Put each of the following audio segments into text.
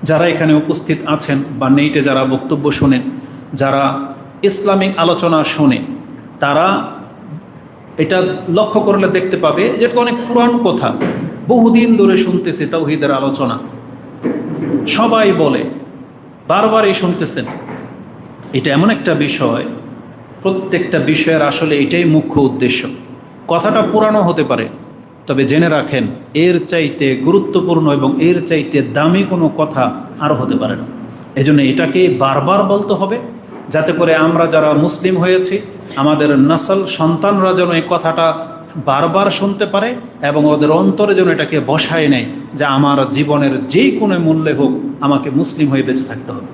যারা এখানে উপস্থিত আছেন বা নেটে যারা বক্তব্য শোনেন, যারা ইসলামিক আলোচনা শোনে, তারা এটা লক্ষ্য করলে দেখতে পাবে যে এটা তো অনেক পুরান কথা, বহুদিন ধরে শুনতেছে তাওহীদের আলোচনা, সবাই বলে, বারবারই শুনতেছেন। এটা এমন একটা বিষয়, প্রত্যেকটা বিষয়ের আসলে এটাই মুখ্য উদ্দেশ্য। কথাটা পুরানো হতে পারে, তবে জেনে রাখেন এর চাইতে গুরুত্বপূর্ণ এবং এর চাইতে দামি কোনো কথা আর হতে পারে না। এজন্য এটাকে বারবার বলতে হবে, যাতে করে আমরা যারা মুসলিম হয়েছি, আমাদের নসল সন্তানরা যেন এই কথাটা বারবার শুনতে পারে এবং ওদের অন্তরে যেন এটাকে বসায় নেয় যে আমার জীবনের যেই কোনো মূল্যে হোক আমাকে মুসলিম হয়ে বেঁচে থাকতে হবে,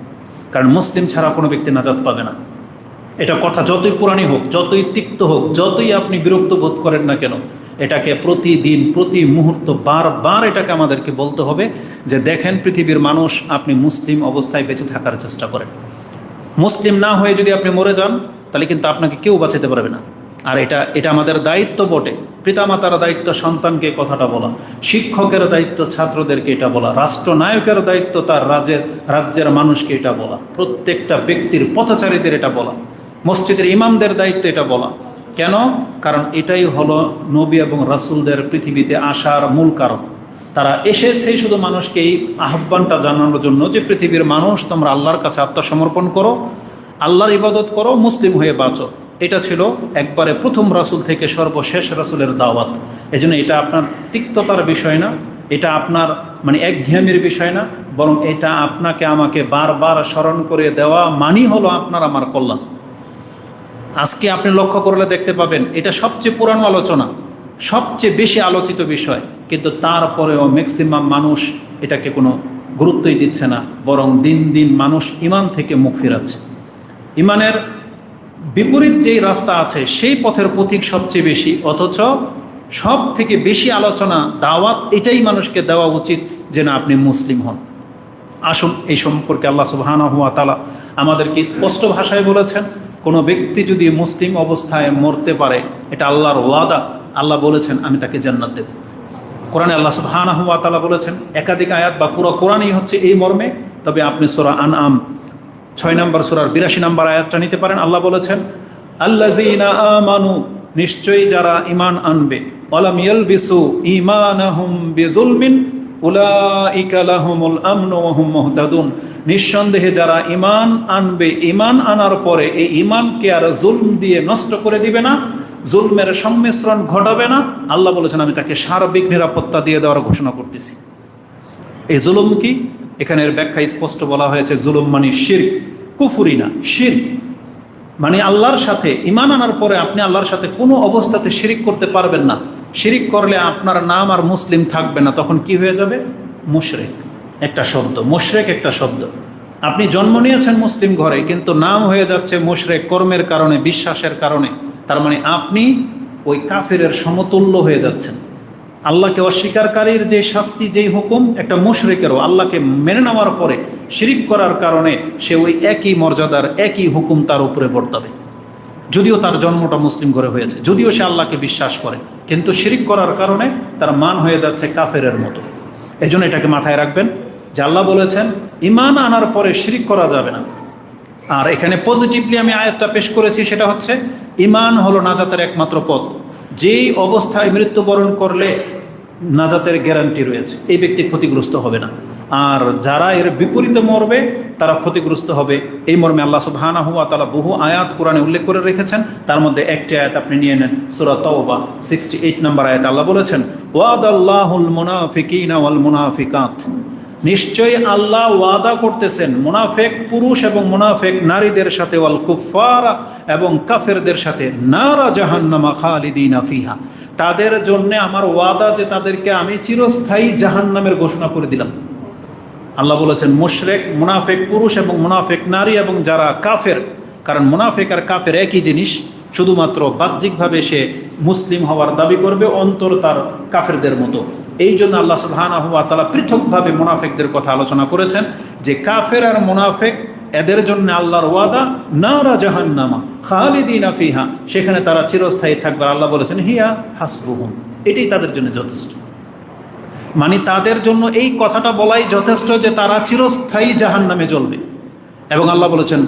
কারণ মুসলিম ছাড়া কোনো ব্যক্তি নাজাত পাবে না। এটা কথা যতই পুরানি হোক, যতই তিক্ত হোক, যতই আপনি বিরক্ত বোধ করেন না কেন, এটাকে প্রতিদিন প্রতি মুহূর্ত বারবার এটাকে আমাদেরকে বলতে হবে যে দেখেন পৃথিবীর মানুষ, আপনি মুসলিম অবস্থায় বেঁচে থাকার চেষ্টা করেন। মুসলিম না হয়ে যদি আপনি মরে যান তাহলে কিন্তু আপনাকে কেউ বাঁচাতে পারবে না। আর এটা আমাদের দায়িত্ব বটে, পিতামাতার দায়িত্ব সন্তানকে কথাটা বলা, শিক্ষকের দায়িত্ব ছাত্রদেরকে এটা বলা, রাষ্ট্রনায়কের দায়িত্ব তার রাজ্যের মানুষকে এটা বলা, প্রত্যেকটা ব্যক্তির পথচারীদের এটা বলা, মসজিদের ইমামদের দায়িত্ব এটা বলা। কেন? কারণ এটাই হলো নবী এবং রাসূলদের পৃথিবীতে আসার মূল কারণ। তারা এসেছে শুধু মানুষকে এই আহ্বানটা জানানোর জন্য যে পৃথিবীর মানুষ, তোমরা আল্লাহর কাছে আত্মসমর্পণ করো, আল্লাহর ইবাদত করো, মুসলিম হয়ে বাঁচো। এটা ছিল একবারে প্রথম রাসূল থেকে সর্বশেষ রাসূলের দাওয়াত। এজন্য এটা আপনার তিক্ততার বিষয় না, এটা আপনার একঘেয়েমির বিষয় না, বরং এটা আপনাকে আমাকে বারবার স্মরণ করে দেওয়া মানি হলো আপনার আমার কল্যাণ। আজকে আপনি লক্ষ্য করলে দেখতে পাবেন এটা সবচেয়ে পুরানো আলোচনা, সবচেয়ে বেশি আলোচিত বিষয়, কিন্তু তারপরেও ম্যাক্সিমাম মানুষ এটাকে কোনো গুরুত্বই দিচ্ছে না, বরং দিন দিন মানুষ ইমান থেকে মুখ ফিরাচ্ছে। ইমানের বিপরীত যেই রাস্তা আছে সেই পথের পথিক সবচেয়ে বেশি, অথচ সব থেকে বেশি আলোচনা দাওয়াত এটাই মানুষকে দেওয়া উচিত যে না আপনি মুসলিম হন। আসুন এই সম্পর্কে আল্লাহ সুবহানাহু ওয়া তাআলা আমাদেরকে স্পষ্ট ভাষায় বলেছেন, কোনো ব্যক্তি যদি মুসলিম অবস্থায় মরতে পারে, এটা আল্লাহর ওয়াদা, আল্লাহ বলেছেন আমি তাকে জান্নাত দেব। কোরআনে আল্লাহ সুবহানাহু ওয়া তাআলা বলেছেন, একাধিক আয়াত বা পুরো কোরআনই হচ্ছে এই মর্মে। তবে আপনি সূরা আনআম 6 নম্বর সূরার 82 নম্বর আয়াতটা নিতে পারেন। আল্লাহ বলেছেন, আল্লাযীনা আমানু, নিশ্চয়ই যারা ঈমান আনবে, ওয়ালাম ইয়ালবিসু ঈমানাহুম বিযুলমিন উলাইকা লাহুমুল আমনু ওয়া হুম মুহতাদুন, নিঃসন্দেহে যারা ঈমান আনবে, ঈমান আনার পরে এই ঈমানকে আর জুলম দিয়ে নষ্ট করে দিবে না, জুলমের সংমিশ্রণ ঘটাবে না, আল্লাহ বলেছেন আমি তাকে সার্বিক নিরাপত্তা দিয়ে দেওয়ার ঘোষণা করতেছি। এই জুলুম কি? এখানের ব্যাখ্যা স্পষ্ট বলা হয়েছে, জুলুম মানে শিরক, কুফরি না, শিরক মানে আল্লাহর সাথে ঈমান আনার পরে আপনি আল্লাহর সাথে কোনো অবস্থাতে শিরিক করতে পারবেন না। শিরিক করলে আপনার নাম আর মুসলিম থাকবে না, তখন কি হয়ে যাবে? মুশরিক একটা শব্দ, মুশরিক একটা শব্দ। আপনি জন্ম নিয়েছেন মুসলিম ঘরে, কিন্তু নাম হয়ে যাচ্ছে মুশরিক কর্মের কারণে, বিশ্বাসের কারণে। তার মানে আপনি ওই কাফেরের সমতুল্য হয়ে যাচ্ছেন। আল্লাহকে অস্বীকারীর যে শাস্তি, যেই হুকুম একটা মুশরিকেরও, আল্লাহকে মেনে নেওয়ার পরে শিরিক করার কারণে সে ওই একই মর্যাদার একই হুকুম তার উপরে বর্তাবে, যদিও তার জন্মটা মুসলিম ঘরে হয়েছে, যদিও সে আল্লাহকে বিশ্বাস করে, কিন্তু শিরিক করার কারণে তার মান হয়ে যাচ্ছে কাফেরের মতো। এই জন্য এটাকে মাথায় রাখবেন যে আল্লাহ বলেছেন ঈমান আনার পরে শিরিক করা যাবে না। আর এখানে পজিটিভলি আমি আয়াতটা পেশ করেছি, সেটা হচ্ছে ঈমান হলো নাজাতের একমাত্র পথ। যেই অবস্থায় মৃত্যুবরণ করলে নাজাতের গ্যারান্টি রয়েছে, এই ব্যক্তি ক্ষতিগ্রস্ত হবে না। আর যারা এর বিপরীতে মরবে তারা ক্ষতিগ্রস্ত হবে। এই মর্মে আল্লাহ সুবহানাহু ওয়া তাআলা বহু আয়াত কোরআনে উল্লেখ করে রেখেছেন। তার মধ্যে একটি আয়াত আপনি নিয়ে নেন, সূরা তাওবা 68 নম্বর আয়াত। আল্লাহ বলেছেন, ওয়াদাল্লাহুল মুনাফিকিনা ওয়াল মুনাফিকাত, নিশ্চয়ই আল্লাহ ওয়াদা করতেছেন মুনাফেক পুরুষ এবং মুনাফেক নারীদের সাথে, ওয়াল কুফারা এবং কাফেরদের সাথে, নারা জাহান্নামা খালিদিনা ফিহা, তাদের জন্য আমার ওয়াদা যে তাদেরকে আমি চিরস্থায়ী জাহান্নামের ঘোষণা করে দিলাম। আল্লাহ বলেছেন মুশরিক, মুনাফেক পুরুষ এবং মুনাফেক নারী এবং যারা কাফের, কারণ মুনাফেক আর কাফের একই জিনিস, শুধুমাত্র বাহ্যিকভাবে সে মুসলিম হওয়ার দাবি করবে, অন্তর তার কাফেরদের মতো। এই জন্য আল্লাহ সুবহানাহু ওয়া তাআলা পৃথকভাবে মুনাফেকদের কথা আলোচনা করেছেন যে কাফের আর মুনাফেক এদের জন্য আল্লাহর ওয়াদা নারা জাহান্নামা খালিদিনা ফিহা, সেখানে তারা চিরস্থায়ী থাকবে। আল্লাহ বলেছেন হিয়া হাসবুহুম, এটাই তাদের জন্য যথেষ্ট। মানে তাদের জন্য এই কথাটা বলাই যথেষ্ট যে তারা চিরস্থায়ী জাহান্নামে জ্বলবে। এবং আল্লাহ বলেছেন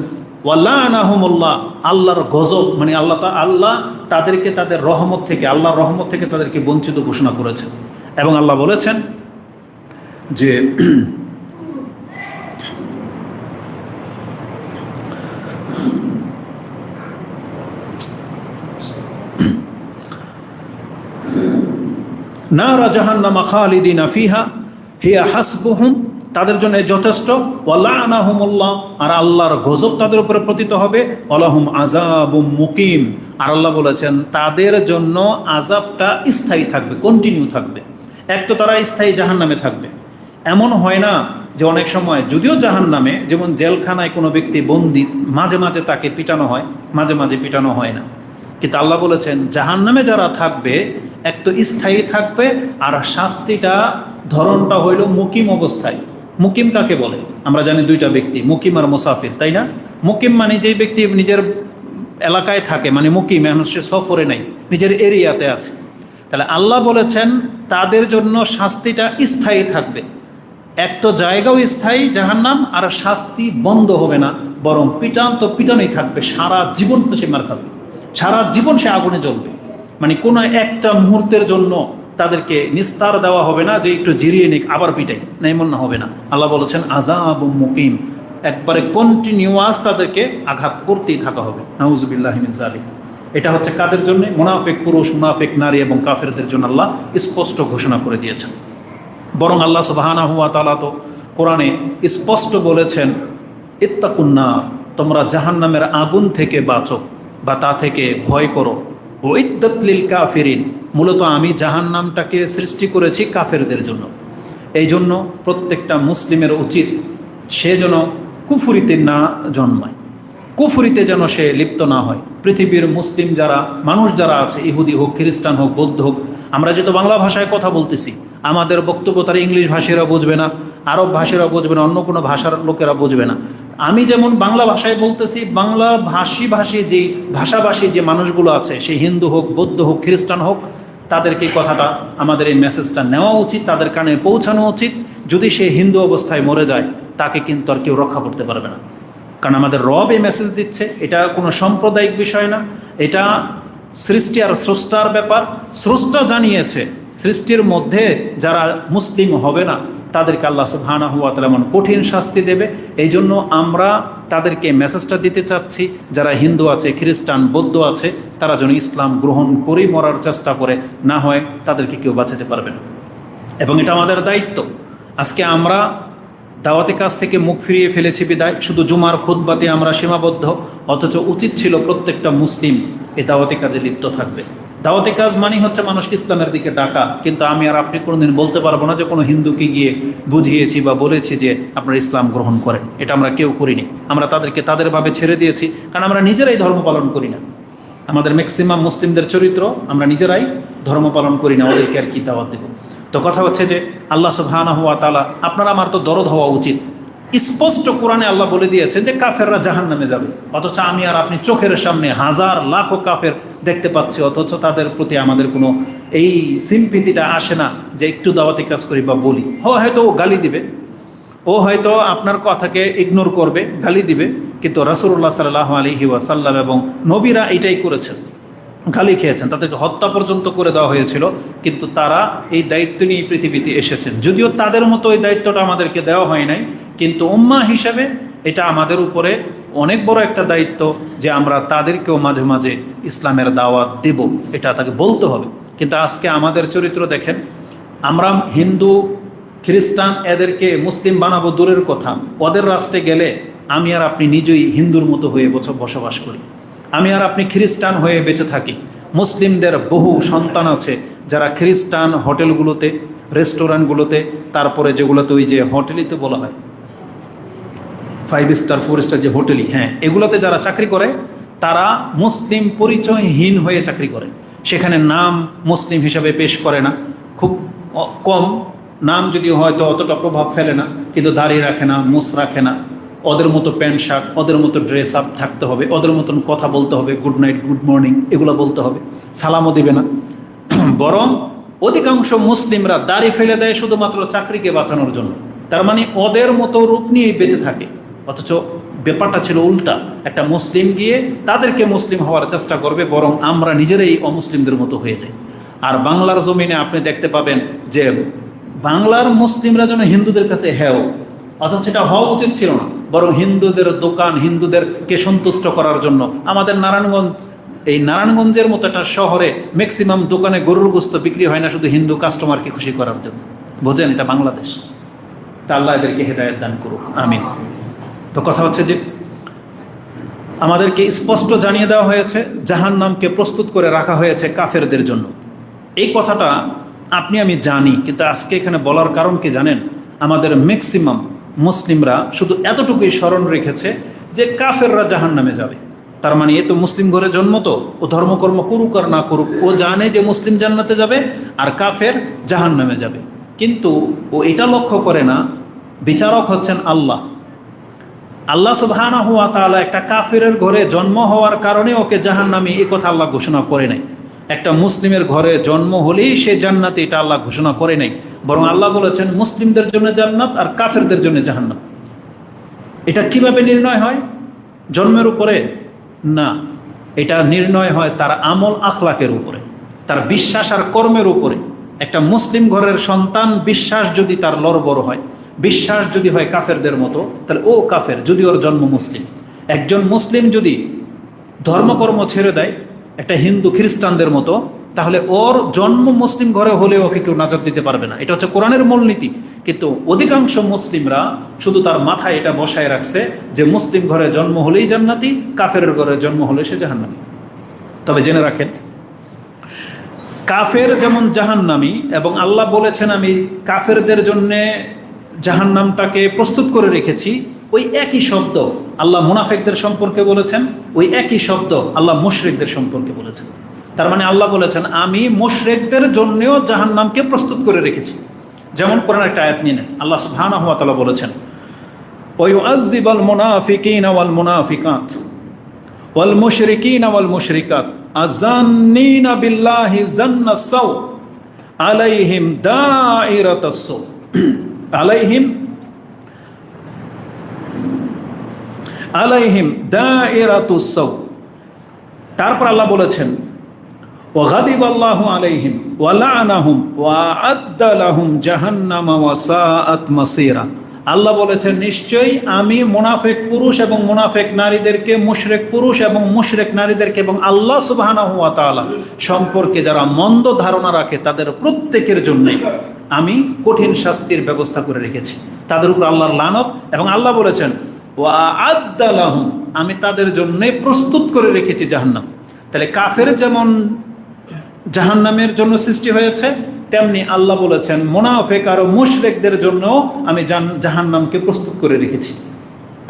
ওয়াল্লানাহুমুল্লাহ, আল্লাহর গজব, মানে আল্লাহ তাদেরকে তাদের রহমত থেকে, আল্লাহর রহমত থেকে তাদেরকে বঞ্চিত ঘোষণা করেছেন। এবং আল্লাহ বলেছেন যে নারা জাহান্নামা খালিদিনা ফিহা হিয়া হাসবুহুম, তাদের জন্য যথেষ্ট। ওয়ালানাহুমুল্লাহ, আর আল্লাহর গজব তাদের উপরে পতিত হবে। ওয়ালাহুম আযাবুম মুকিম, আর আল্লাহ বলেছেন তাদের জন্য আযাবটা স্থায়ী থাকবে, কন্টিনিউ থাকবে। এক তো তারা স্থায়ী জাহান্নামে থাকবে। এমন হয় না যে অনেক সময় যদিও জাহান্নামে, যেমন জেলখানায় কোনো ব্যক্তি বন্দী, মাঝে মাঝে তাকে পিটানো হয়, মাঝে মাঝে পিটানো হয় না, কিন্তু আল্লাহ বলেছেন জাহান্নামে যারা থাকবে এক তো স্থায়ী থাকবে, আর শাস্তিটা ধরনটা হইল মুকিম অবস্থায়। মুকিম কাকে বলে? আমরা জানি দুইটা ব্যক্তি, মুকিম আর মুসাফির, তাই না? মুকিম মানে যেই ব্যক্তি নিজের এলাকায় থাকে, মানে মুকিম এখন সে সফরে নাই, নিজের এরিয়াতে আছে। তাহলে আল্লাহ বলেছেন তাদের জন্য শাস্তিটা স্থায়ী থাকবে। এক তো জায়গাও স্থায়ী জাহান্নাম, আর শাস্তি বন্ধ হবে না, বরং পিটান তো পিটানোই থাকবে, সারা জীবন তো সে মার খাবে, সারা জীবন সে আগুনে জ্বলবে। মানে কোনো একটা মুহূর্তের জন্য তাদেরকে নিস্তার দেওয়া হবে না যে একটু জিরিয়ে নিক আবার পিটাই, না, এমন না, হবে না। আল্লাহ বলেছেন আযাব মুকিম, একবারে কন্টিনিউয়াস তাদেরকে আঘাত করতেই থাকা হবে। নাউযুবিল্লাহি মিন যালিক। এটা হচ্ছে কাদের জন্য? মুনাফিক পুরুষ, মুনাফিক নারী এবং কাফেরদের জন্য আল্লাহ স্পষ্ট ঘোষণা করে দিয়েছেন। বরং আল্লাহ সুবহানাহু ওয়া তাআলা তো কোরআনে স্পষ্ট বলেছেন ইত্তাকুন নার, তোমরা জাহান্নামের আগুন থেকে বাঁচো বা তা থেকে ভয় করো। উইদ্দাত লিল কাফিরিন, মূলত আমি জাহান্নামটাকে সৃষ্টি করেছি কাফেরদের জন্য। এই জন্য প্রত্যেকটা মুসলিমের উচিত সে যেন কুফরিতে না জন্মায়, কুফরিতে যেন সে লিপ্ত না হয়। পৃথিবীর মুসলিম যারা মানুষ যারা আছে, ইহুদি হোক, খ্রিস্টান হোক, বৌদ্ধ হোক, আমরা যেহেতু বাংলা ভাষায় কথা বলতেছি, আমাদের বক্তব্য তারা ইংলিশ ভাষীরা বুঝবে না, আরব ভাষীরা বুঝবে না, অন্য কোনো ভাষার লোকেরা বুঝবে না। আমি যেমন বাংলা ভাষায় বলতেছি, বাংলা ভাষী যে ভাষাভাষী যে মানুষগুলো আছে, সে হিন্দু হোক, বৌদ্ধ হোক, খ্রিস্টান হোক, তাদেরকে কথাটা, আমাদের এই মেসেজটা নেওয়া উচিত, তাদের কানে পৌঁছানো উচিত। যদি সে হিন্দু অবস্থায় মরে যায়, তাকে কিন্তু আর কেউ রক্ষা করতে পারবে না, কারণ আমাদের রব এই মেসেজ দিচ্ছে। এটা কোনো সাম্প্রদায়িক বিষয় না, এটা সৃষ্টি আর স্রষ্টার ব্যাপার। স্রষ্টা জানিয়েছে সৃষ্টির মধ্যে যারা মুসলিম হবে না তাদেরকে আল্লাহ সুবহানাহু ওয়া তাআলা এমন কঠিন শাস্তি দেবে। এই জন্য আমরা তাদেরকে মেসেজটা দিতে চাচ্ছি, যারা হিন্দু আছে, খ্রিস্টান, বৌদ্ধ আছে, তারা যেন ইসলাম গ্রহণ করেই মরার চেষ্টা করে, না হয় তাদেরকে কেউ বাঁচাতে পারবে না। এবং এটা আমাদের দায়িত্ব। আজকে আমরা দাওয়াতি কাজ থেকে মুখ ফিরিয়ে ফেলেছি বিদায়, শুধু জুমার খুতবাতে আমরা সীমাবদ্ধ, অথচ উচিত ছিল প্রত্যেকটা মুসলিম এই দাওয়াতি কাজে লিপ্ত থাকবে। দাওয়াতি কাজ মানে হচ্ছে মানুষকে ইসলামের দিকে ডাকা। কিন্তু আমি আর আপনি কোনোদিন বলতে পারবো না যে কোনো হিন্দুকে গিয়ে বুঝিয়েছি বা বলেছি যে আপনারা ইসলাম গ্রহণ করেন। এটা আমরা কেউ করিনি। আমরা তাদেরকে তাদেরভাবে ছেড়ে দিয়েছি, কারণ আমরা নিজেরাই ধর্ম পালন করি না। আমাদের ম্যাক্সিমাম মুসলিমদের চরিত্র, আমরা নিজেরাই ধর্ম পালন করি না, ওদেরকে আর কি দাওয়াত দেব? তো কথা হচ্ছে যে আল্লাহ সুবহানাহু ওয়া তাআলা, আপনারা আমার তো দরদ হওয়া উচিত। স্পষ্ট কোরআনে আল্লাহ বলে দিয়েছেন যে কাফেররা জাহান্নামে যাবে, অথচ আমি আর আপনি চোখের সামনে হাজার লাখো কাফের দেখতে পাচ্ছি, অথচ তাদের প্রতি আমাদের কোনো এই সিম্পিতিটা আসে না যে একটু দাওয়াতি কাজ করি বা বলি। হয়তো ও গালি দিবে, ও হয়তো আপনার কথাকে ইগনোর করবে, গালি দিবে, কিন্তু রাসূলুল্লাহ সাল্লাল্লাহু আলাইহি ওয়াসাল্লাম এবং নবীরা এটাই করেছেন, গালি খেয়েছেন, তাদেরকে হত্যা পর্যন্ত করে দেওয়া হয়েছিল, কিন্তু তারা এই দায়িত্ব নিয়ে পৃথিবীতে এসেছেন। যদিও তাদের মতো এই দায়িত্বটা আমাদেরকে দেওয়া হয় নাই, কিন্তু উম্মাহ হিসেবে এটা আমাদের উপরে অনেক বড় একটা দায়িত্ব যে আমরা তাদেরকেও মাঝে মাঝে ইসলামের দাওয়াত দেব, এটা তাকে বলতে হবে। কিন্তু আজকে আমাদের চরিত্র দেখেন, আমরা হিন্দু, খ্রিস্টান এদেরকে মুসলিম বানাবো দূরের কথা, ওদের রাষ্ট্রে গেলে আমি আর আপনি নিজেই হিন্দুর মতো হয়ে বসবাস করি, আমি আর আপনি খ্রিস্টান হয়ে বেঁচে থাকি। মুসলিমদের বহু সন্তান আছে যারা খ্রিস্টান হোটেলগুলোতে, রেস্টুরেন্টগুলোতে, তারপরে যেগুলোতে ওই যে হোটেলই তো বলা হয় 5 স্টার 4 স্টার যে হোটেলই, হ্যাঁ, এগুলোতে যারা চাকরি করে তারা মুসলিম পরিচয়হীন হয়ে চাকরি করে। সেখানে নাম মুসলিম হিসাবে পেশ করে না, খুব কম নাম, যদিও হয়তো অতটা প্রভাব ফেলে না, কিন্তু দাড়ি রাখে না, মুছ রাখে না, ওদের মতো প্যান্ট শার্ট, ওদের মতো ড্রেস আপ থাকতে হবে, ওদের মতন কথা বলতে হবে, গুড নাইট, গুড মর্নিং এগুলো বলতে হবে, সালামও দিবে না। বরং অধিকাংশ মুসলিমরা দাড়ি ফেলে দেয় শুধুমাত্র চাকরিকে বাঁচানোর জন্য। তার মানে ওদের মতো রূপ নিয়েই বেঁচে থাকে, অথচ ব্যাপারটা ছিল উল্টা। একটা মুসলিম গিয়ে তাদেরকে মুসলিম হওয়ার চেষ্টা করবে, বরং আমরা নিজেরাই অমুসলিমদের মতো হয়ে যাই। আর বাংলার জমিনে আপনি দেখতে পাবেন যে বাংলার মুসলিমরা যেন হিন্দুদের কাছে হেও, অথচ সেটা হওয়া উচিত ছিল না, বরং হিন্দুদের দোকান, হিন্দুদেরকে সন্তুষ্ট করার জন্য। আমাদের নারায়ণগঞ্জের মতো একটা শহরে ম্যাক্সিমাম দোকানে গরুর গোস্ত বিক্রি হয় না শুধু হিন্দু কাস্টমারকে খুশি করার জন্য। বোঝেন, এটা বাংলাদেশ। তা আল্লাহ এদেরকে হেদায়েত দান করুক, আমিন। তো কথা হচ্ছে যে আমাদেরকে স্পষ্ট জানিয়ে দেওয়া হয়েছে জাহান্নামকে প্রস্তুত করে রাখা হয়েছে কাফেরদের জন্য। এই কথাটা আপনি আমি জানি, কিন্তু আজকে এখানে বলার কারণ কি জানেন? আমাদের ম্যাক্সিমাম মুসলিমরা শুধু এতটুকুই স্মরণ রেখেছে যে কাফেররা জাহান্নামে যাবে। তার মানে এ তো মুসলিম ঘরে জন্ম, তো ও ধর্মকর্ম করুক আর না করুক, ও জানে যে মুসলিম জান্নাতে যাবে আর কাফের জাহান্নামে যাবে। কিন্তু ও এটা লক্ষ্য করে না, বিচারক হচ্ছেন আল্লাহ। আল্লাহ সুবহানাহু ওয়া তাআলা একটা কাফেরের ঘরে জন্ম হওয়ার কারণে ওকে জাহান্নামী, এই কথা আল্লাহ ঘোষণা করে নাই। একটা মুসলিমের ঘরে জন্ম হলেই সে জান্নাতি, এটা আল্লাহ ঘোষণা করে নাই। বরং আল্লাহ বলেছেন মুসলিমদের জন্য জান্নাত আর কাফেরদের জন্য জাহান্নাম। এটা কিভাবে নির্ণয় হয়? জন্মের উপরে না, এটা নির্ণয় হয় তার আমল আখলাকের উপরে, তার বিশ্বাস আর কর্মের উপরে। একটা মুসলিম ঘরের সন্তান বিশ্বাস যদি তার লড়বড় হয়, বিশ্বাস যদি হয় কাফেরদের মতো, তাহলে ও কাফের, যদি ওর জন্ম মুসলিম। একজন মুসলিম যদি ধর্মকর্ম ছেড়ে দেয় একটা হিন্দু খ্রিস্টানদের মতো, তাহলে ওর জন্ম মুসলিম ঘরে হলে ওকে কেউ নাজাত দিতে পারবে না। এটা হচ্ছে কোরআনের মূলনীতি। কিন্তু অধিকাংশ মুসলিমরা শুধু তার মাথায় এটা বসায় রাখছে যে মুসলিম ঘরে জন্ম হলেই জান্নাতি, কাফেরের ঘরে জন্ম হলে সে জাহান্নামী। তবে জেনে রাখেন, কাফের যেমন জাহান্নামী, এবং আল্লাহ বলেছেন আমি কাফেরদের জন্যে জাহান্নামটাকে প্রস্তুত করে রেখেছি, ওই একই শব্দ আল্লাহ মুনাফিকদের সম্পর্কে বলেছেন, ওই একই শব্দ আল্লাহ মুশরিকদের সম্পর্কে বলেছেন। তার মানে আল্লাহ বলেছেন আমি মুশরিকদের জন্যও জাহান্নামকে প্রস্তুত করে রেখেছি। যেমন কোরআন একটা আয়াত নিয়ে নেন, আল্লাহ সুবহানাহু ওয়া তাআলা বলেছেন ওয়ায়ুআযযিবুল মুনাফিকিনা ওয়াল মুনাফিকাত ওয়াল মুশরিকিনা ওয়াল মুশরিকাত আযান্নিনা বিল্লাহি যান্নাস সাউ আলাইহিম দাইরাতাস সাউ আলাইহিম দাইরাতুস সাউ। তারপর আল্লাহ বলেছেন ওয়াগাদিবাল্লাহু আলাইহিম ওয়া লাআনাহুম ওয়া আ'আদ্দা লাহুম জাহান্নামা ওয়া সাআত মাসীরা। আল্লাহ বলেছেন নিশ্চয়ই আমি মুনাফিক পুরুষ এবং মুনাফিক নারীদেরকে, মুশরিক পুরুষ এবং মুশরিক নারীদেরকে, এবং আল্লাহ সুবহানাহু ওয়া তাআলা সম্পর্কে যারা মন্দ ধারণা রাখে তাদের প্রত্যেকের জন্য আমি কঠিন শাস্তির ব্যবস্থা করে রেখেছি। তাদের উপর আল্লাহর লানত। এবং আল্লাহ বলেছেন ওয়া আ'আদ্দা লাহুম, আমি তাদের জন্য প্রস্তুত করে রেখেছি জাহান্নাম। তাহলে কাফের যেমন জাহান্নামের জন্য সৃষ্টি হয়েছে, তেমনি আল্লাহ বলেছেন মুনাফিক আর মুশরিকদের জন্য আমি জাহান্নামকে প্রস্তুত করে রেখেছি।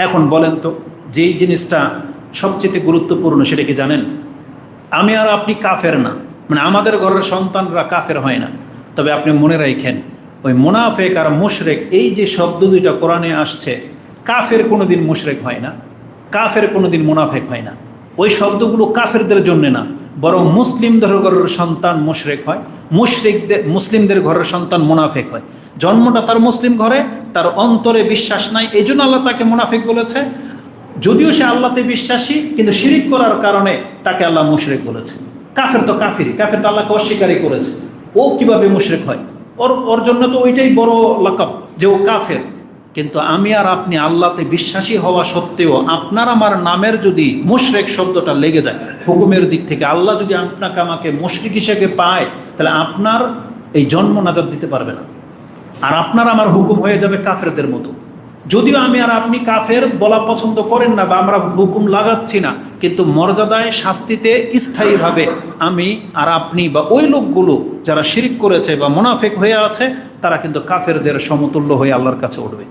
এখন বলেন তো, যেই জিনিসটা সবচেয়ে গুরুত্বপূর্ণ সেটা কি জানেন? আমি আর আপনি কাফের না, মানে আমাদের ঘরের সন্তানরা কাফের হয় না। তবে আপনি মনে রাখেন, ওই মুনাফিক আর মুশরিক এই যে শব্দ দুইটা কোরআনে আসছে, কাফের কোনোদিন মুশরিক হয় না, কাফের কোনোদিন মুনাফিক হয় না। ওই শব্দগুলো কাফেরদের জন্য না, বরং মুসলিমদের ঘরের সন্তান মুশরিক হয়, মুসলিমদের ঘরের সন্তান মুনাফিক হয়। জন্মটা তার মুসলিম ঘরে, তার অন্তরে বিশ্বাস নাই, এই জন্য আল্লাহ তাকে মুনাফিক বলেছে। যদিও সে আল্লাহতে বিশ্বাসী, কিন্তু শিরিক করার কারণে তাকে আল্লাহ মুশরিক বলেছে। কাফের তো কাফিরই, কাফের তো আল্লাহকে অস্বীকারই করেছে। ও কিভাবে মুশরিক হয়? ওর জন্য তো ওইটাই বড় লাকাব যে ও কাফের। কিন্তু আমি আর আপনি আল্লাহতে বিশ্বাসী হওয়া সত্ত্বেও আপনার আমার নামের যদি মুশরিক শব্দটা লেগে যায় হুকুমের দিক থেকে, আল্লাহ যদি আপনাকে আমাকে মুশরিক হিসেবে পায়, তাহলে আপনার এই জন্ম নাজাত দিতে পারবে না, আর আপনার আমার হুকুম হয়ে যাবে কাফেরদের মতো। যদিও আমি আর আপনি কাফের বলা পছন্দ করেন না বা আমরা হুকুম লাগাচ্ছি না, কিন্তু মর্যাদায় শাস্তিতে স্থায়ীভাবে আমি আর আপনি বা ওই লোকগুলো যারা শিরিক করেছে বা মুনাফিক হয়ে আছে, তারা কিন্তু কাফেরদের সমতুল্য হয়ে আল্লাহর কাছে উঠবে।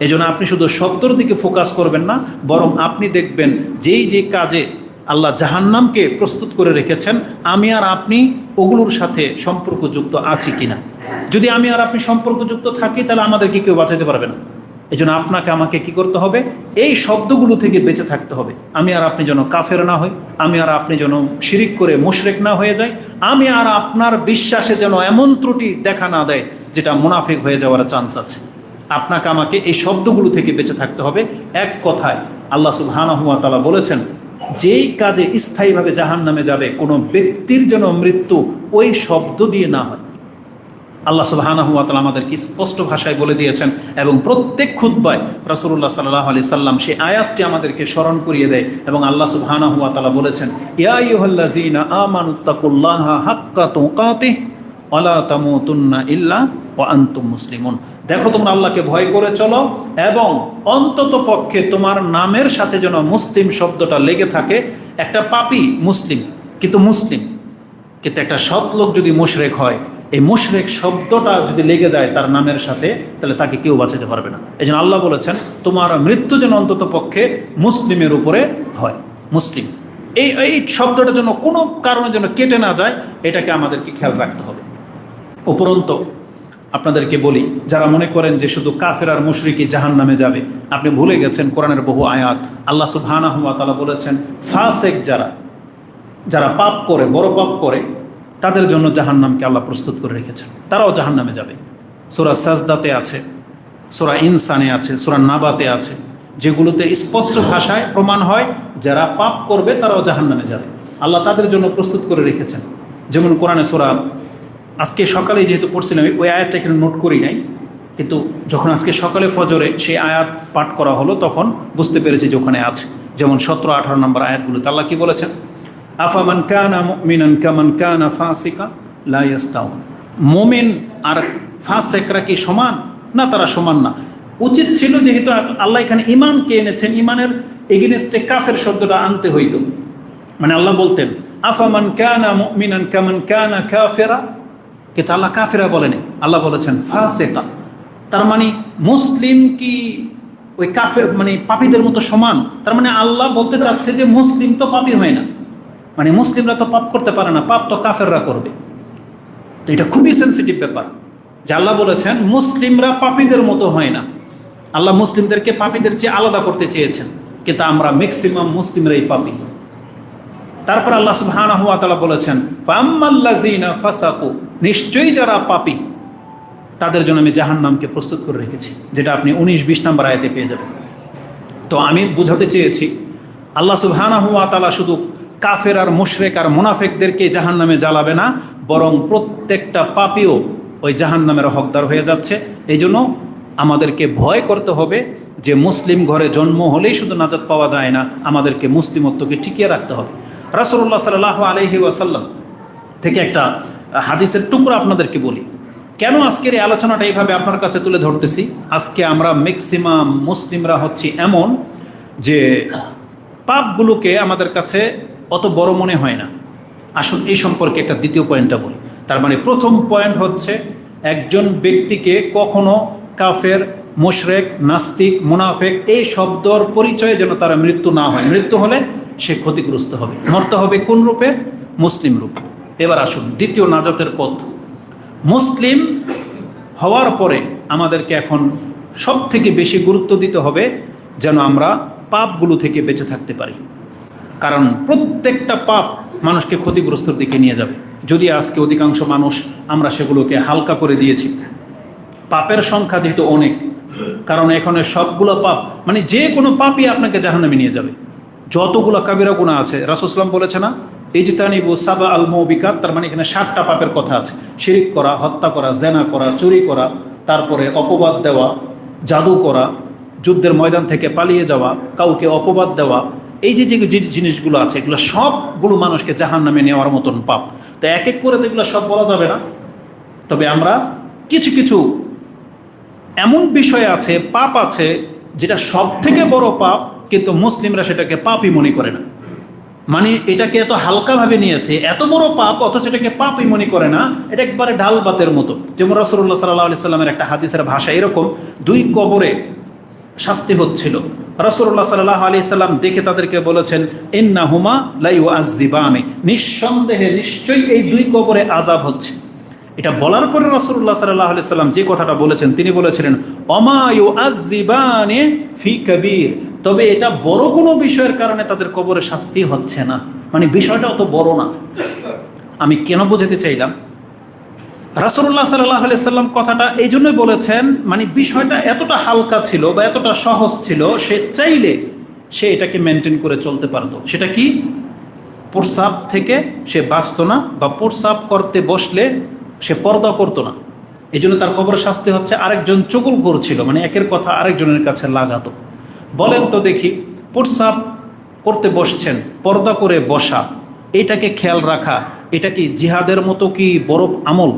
এই জন্য আপনি শুধু শব্দের দিকে ফোকাস করবেন না, বরং আপনি দেখবেন যেই যে কাজে আল্লাহ জাহান্নামকে প্রস্তুত করে রেখেছেন, আমি আর আপনি ওগুলোর সাথে সম্পর্কযুক্ত আছি কিনা। যদি আমি আর আপনি সম্পর্কযুক্ত থাকি, তাহলে আমাদেরকে কেউ বাঁচাতে পারবে না। এই জন্য আপনাকে আমাকে কি করতে হবে? এই শব্দগুলো থেকে বেঁচে থাকতে হবে। আমি আর আপনি যেন কাফের না হই, আমি আর আপনি যেন শিরিক করে মুশরিক না হয়ে যাই, আমি আর আপনার বিশ্বাসে যেন এমন ত্রুটি দেখা না দেয় যেটা মুনাফিক হয়ে যাওয়ার চান্স আছে। আপনাকে আমাকে এই শব্দগুলো থেকে বেঁচে থাকতে হবে। এক কথায় আল্লাহ সুবহানাহু ওয়া তাআলা বলেছেন, যেই কাজে স্থায়ীভাবে জাহান্নামে যাবে কোনো ব্যক্তির যেন মৃত্যু ওই শব্দ দিয়ে না হয়। আল্লাহ সুবহানাহু ওয়া তাআলা আমাদেরকে স্পষ্ট ভাষায় বলে দিয়েছেন, এবং প্রত্যেক খুতবায় রাসূলুল্লাহ সাল্লাল্লাহু আলাইহি সাল্লাম সেই আয়াতটি আমাদেরকে স্মরণ করিয়ে দেয়। এবং আল্লাহ সুবহানাহু ওয়া তাআলা বলেছেন, ইয়া আইয়ুহাল্লাযীনা আমানুত্তাকুল্লাহা হাক্কা তুকাতিহ ওয়া লা তামুতুন্না ইল্লা ওয়া আনতুম মুসলিমুন। দেখো তোমরা আল্লাহকে ভয় করে চলো, এবং অন্তত পক্ষে তোমার নামের সাথে যেন মুসলিম শব্দটা লেগে থাকে। একটা পাপী মুসলিম, কিন্তু একটা সৎ লোক যদি মুশরিক হয়, এই মুশরিক শব্দটা যদি লেগে যায় তার নামের সাথে, তাহলে তাকে কেউ বাঁচাতে পারবে না। এই জন্য আল্লাহ বলেছেন, তোমার মৃত্যু যেন অন্তত পক্ষে মুসলিমের উপরে হয়। মুসলিম এই শব্দটা যেন কোনো কারণে যেন কেটে না যায়, এটাকে আমাদেরকে খেয়াল রাখতে হবে। উপরন্ত আপনাদেরকে বলি, যারা মনে করেন যে শুধু কাফের আর মুশরিকই জাহান্নামে যাবে, আপনি ভুলে গেছেন কোরআনের বহু আয়াত। আল্লাহ সুবহানাহু ওয়া তাআলা বলেছেন, ফাসিক যারা পাপ করে, বড় পাপ করে, তাদের জন্য জাহান্নামকে আল্লাহ প্রস্তুত করে রেখেছেন, তারাও জাহান্নামে যাবে। সূরা সাজদাতে আছে, সূরা ইনসানে আছে, সূরা নাবাতে আছে, যেগুলোতে স্পষ্ট ভাষায় প্রমাণ হয় যারা পাপ করবে তারাও জাহান্নামে যাবে, আল্লাহ তাদের জন্য প্রস্তুত করে রেখেছেন। যেমন কোরআনে সূরা, আজকে সকালে যেহেতু পড়ছিলাম ওই আয়াতটা এখানে নোট করি নাই, কিন্তু যখন আজকে সকালে ফজরে সেই আয়াত পাঠ করা হলো তখন বুঝতে পেরেছি যে ওখানে আছে। যেমন 17-18 নম্বর আয়াতগুলোতে আল্লাহ কি বলেছেন, আফামান কানা মুমিনান কামান কানা ফাসিকা লা ইয়াস্তাউন। মুমিন আর ফাসিকরা কি সমান? না, তারা সমান না। উচিত ছিল, যেহেতু আল্লাহ এখানে ঈমানকে এনেছেন, ঈমানের এগেইনস্টে কাফের শব্দটা আনতে হইতো। মানে আল্লাহ বলতেন আফামান কানা মুমিনান কামান কানা কাফিরা, কিন্তু আল্লাহ কাফেরা বলেনি, আল্লাহ বলেছেন ফাসিকা। তার মানে মুসলিম কি ওই কাফের মানে পাপীদের মতো সমান? তার মানে আল্লাহ বলতে চাচ্ছে যে মুসলিম তো পাপী হয় না, মানে মুসলিমরা তো পাপ করতে পারে না, পাপ তো কাফেররা করবে। তো এটা খুবই সেন্সিটিভ ব্যাপার যে আল্লাহ বলেছেন মুসলিমরা পাপীদের মতো হয় না। আল্লাহ মুসলিমদেরকে পাপীদের চেয়ে আলাদা করতে চেয়েছেন, কিন্তু আমরা ম্যাক্সিমাম মুসলিমরাই পাপী। তারপর আল্লাহ সুবহানাহু ওয়া তাআলা বলেছেন, ফাম্মাল্লাযীনা ফাসাকু, নিশ্চয়ই যারা পাপী তাদের জন্য আমি জাহান্নামকে প্রস্তুত করে রেখেছি, যেটা আপনি 19-20 নম্বর আয়াতে পেয়ে যাবেন। তো আমি বুঝাতে চেয়েছি, আল্লাহ সুবহানাহু ওয়া তাআলা শুধু কাফের আর মুশরিক আর মুনাফিকদেরকে জাহান্নামে জ্বালাবে না, বরং প্রত্যেকটা পাপীও ওই জাহান্নামের হকদার হয়ে যাচ্ছে। এই জন্য আমাদেরকে ভয় করতে হবে যে মুসলিম ঘরে জন্ম হলেই শুধু নাজাত পাওয়া যায় না, আমাদেরকে মুসলিমত্বকে টিকিয়ে রাখতে হবে। রাসূলুল্লাহ সাল্লাল্লাহু আলাইহি ওয়াসাল্লাম থেকে একটা হাদিসের টুকরো আপনাদেরকে বলি। কেন আজকের এই আলোচনাটা এইভাবে আপনার কাছে তুলে ধরতেছি? আজকে আমরা ম্যাক্সিমাম মুসলিমরা হচ্ছি এমন যে পাপগুলোকে আমাদের কাছে অত বড় মনে হয় না। আসুন এই সম্পর্কে একটা দ্বিতীয় পয়েন্টটা বলি। তার মানে প্রথম পয়েন্ট হচ্ছে, একজন ব্যক্তিকে কখনো কাফের, মুশরিক, নাস্তিক, মুনাফিক এই শব্দর পরিচয়ে যেন তার মৃত্যু না হয়। মৃত্যু হলে সে ক্ষতিগ্রস্ত হবে। মরতে হবে কোন রূপে? মুসলিম রূপে। এবার আসুন দ্বিতীয় নাজাতের পথ। মুসলিম হওয়ার পরে আমাদেরকে এখন সব থেকে বেশি গুরুত্ব দিতে হবে যেন আমরা পাপগুলো থেকে বেঁচে থাকতে পারি, কারণ প্রত্যেকটা পাপ মানুষকে ক্ষতিগ্রস্তর দিকে নিয়ে যাবে। যদি আজকে অধিকাংশ মানুষ আমরা সেগুলোকে হালকা করে দিয়েছি। পাপের সংখ্যা যেহেতু অনেক, কারণ এখানে সবগুলো পাপ মানে যে কোনো পাপই আপনাকে জাহান্নামে নিয়ে যাবে। যতগুলো কাবিরা গুনাহ আছে, রাসূল সাল্লাল্লাহু আলাইহি ওয়াসাল্লাম বলেছে না, ইজতানিবু সাবা আল মুবিকাত, তার মানে এখানে 7টা পাপের কথা আছে। শিরক করা, হত্যা করা, জেনা করা, চুরি করা, তারপরে অপবাদ দেওয়া, জাদু করা, যুদ্ধের ময়দান থেকে পালিয়ে যাওয়া, কাউকে অপবাদ দেওয়া, এই যে জিনিসগুলো আছে এগুলো সবগুলো মানুষকে জাহান্নামে নেওয়ার মতন পাপ। তো এক এক করে তো এগুলো সব বলা যাবে না, তবে আমরা কিছু কিছু এমন বিষয় আছে, পাপ আছে যেটা সব থেকে বড় পাপ, কিন্তু মুসলিমরা সেটাকে পাপই মনে করে না। মানে এটাকে এত হালকাভাবে নিয়েছে, এত বড় পাপ, অথচ এটাকে পাপই মনে করে না। এটা একবারে ঢাল ভাতের মতো। যেমন রাসূলুল্লাহ সাল্লাল্লাহু আলাইহি সাল্লামের একটা হাদিসের ভাষা এরকম, 2 কবরে শাস্তি হচ্ছিল। রাসূলুল্লাহ সাল্লাল্লাহু আলাইহি সাল্লাম দেখে তাদেরকে বলেছেন, ইন্নাহুমা লা ইউআযযিবানি, নিঃসন্দেহে নিশ্চয়ই এই 2 কবরে আযাব হচ্ছে। এটা বলার পরে রাসূলুল্লাহ সাল্লাল্লাহু আলাইহি সাল্লাম যে কথাটা বলেছেন, তিনি বলেছিলেন অমা ইউআযযিবানি ফি কাবীর, তবে এটা বড় কোনো বিষয়ের কারণে তাদের কবরে শাস্তি হচ্ছে না। মানে বিষয়টা অত বড় না। আমি কেন বোঝাতে চাইলাম, রাসূলুল্লাহ সাল্লাল্লাহু আলাইহি সাল্লাম কথাটা এই জন্যই বলেছেন, মানে বিষয়টা এতটা হালকা ছিল বা এতটা সহজ ছিল, সে চাইলে সে এটাকে মেনটেন করে চলতে পারতো। সেটা কি? প্রস্রাব থেকে সে বাঁচত না, বা প্রস্রাব করতে বসলে সে পর্দা করতো না। এই জন্য তার কবরে শাস্তি হচ্ছে আরেকজন চুগল করছিল, মানে একের কথা আরেকজনের কাছে লাগাতো। বলেন তো দেখি, প্রস্রাব করতে বসছেন, পর্দা করে বসা, এটাকে খেয়াল রাখা, এটা কি জিহাদের মতো কি বড় আমল?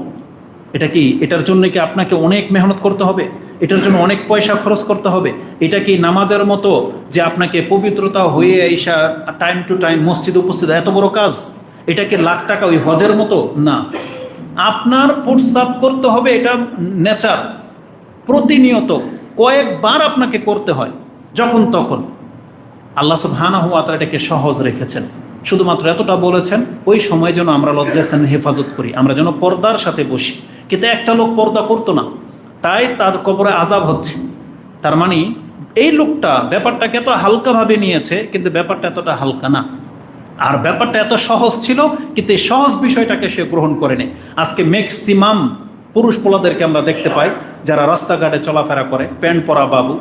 এটা কি, এটার জন্য কি আপনাকে অনেক মেহনত করতে হবে? এটার জন্য অনেক পয়সা খরচ করতে হবে? এটা কি নামাজের মতো যে আপনাকে পবিত্রতা হয়ে আইসা টাইম টু টাইম মসজিদে উপস্থিত, এত বড় কাজ? এটা কি লাখ টাকা ওই হজের মতো? না। আপনার প্রস্রাব করতে হবে, এটা নেচার, প্রতিনিয়ত কয়েকবার আপনাকে করতে হয়, যখন তখন। আল্লাহ সুবহানাহু ওয়া তাআলা এটাকে সহজ রেখেছেন। শুধুমাত্র এতটা বলেছেন, ওই সময় যেন আমরা লজ্জাস্থানের হেফাজত করি, আমরা যেন পর্দার সাথে বসি। কিন্তু একটা লোক পর্দা করতো না, তাই তার কবরে আযাব হচ্ছে। তার মানে এই লোকটা ব্যাপারটাকে এত হালকাভাবে নিয়েছে, কিন্তু ব্যাপারটা এতটা হালকা না। আর ব্যাপারটা এত সহজ ছিল, কিন্তু এই সহজ বিষয়টাকে সে গ্রহণ করে নেয়। আজকে ম্যাক্সিমাম পুরুষ পোলাদেরকে আমরা দেখতে পাই, যারা রাস্তাঘাটে চলাফেরা করে, প্যান্ট পরা বাবু,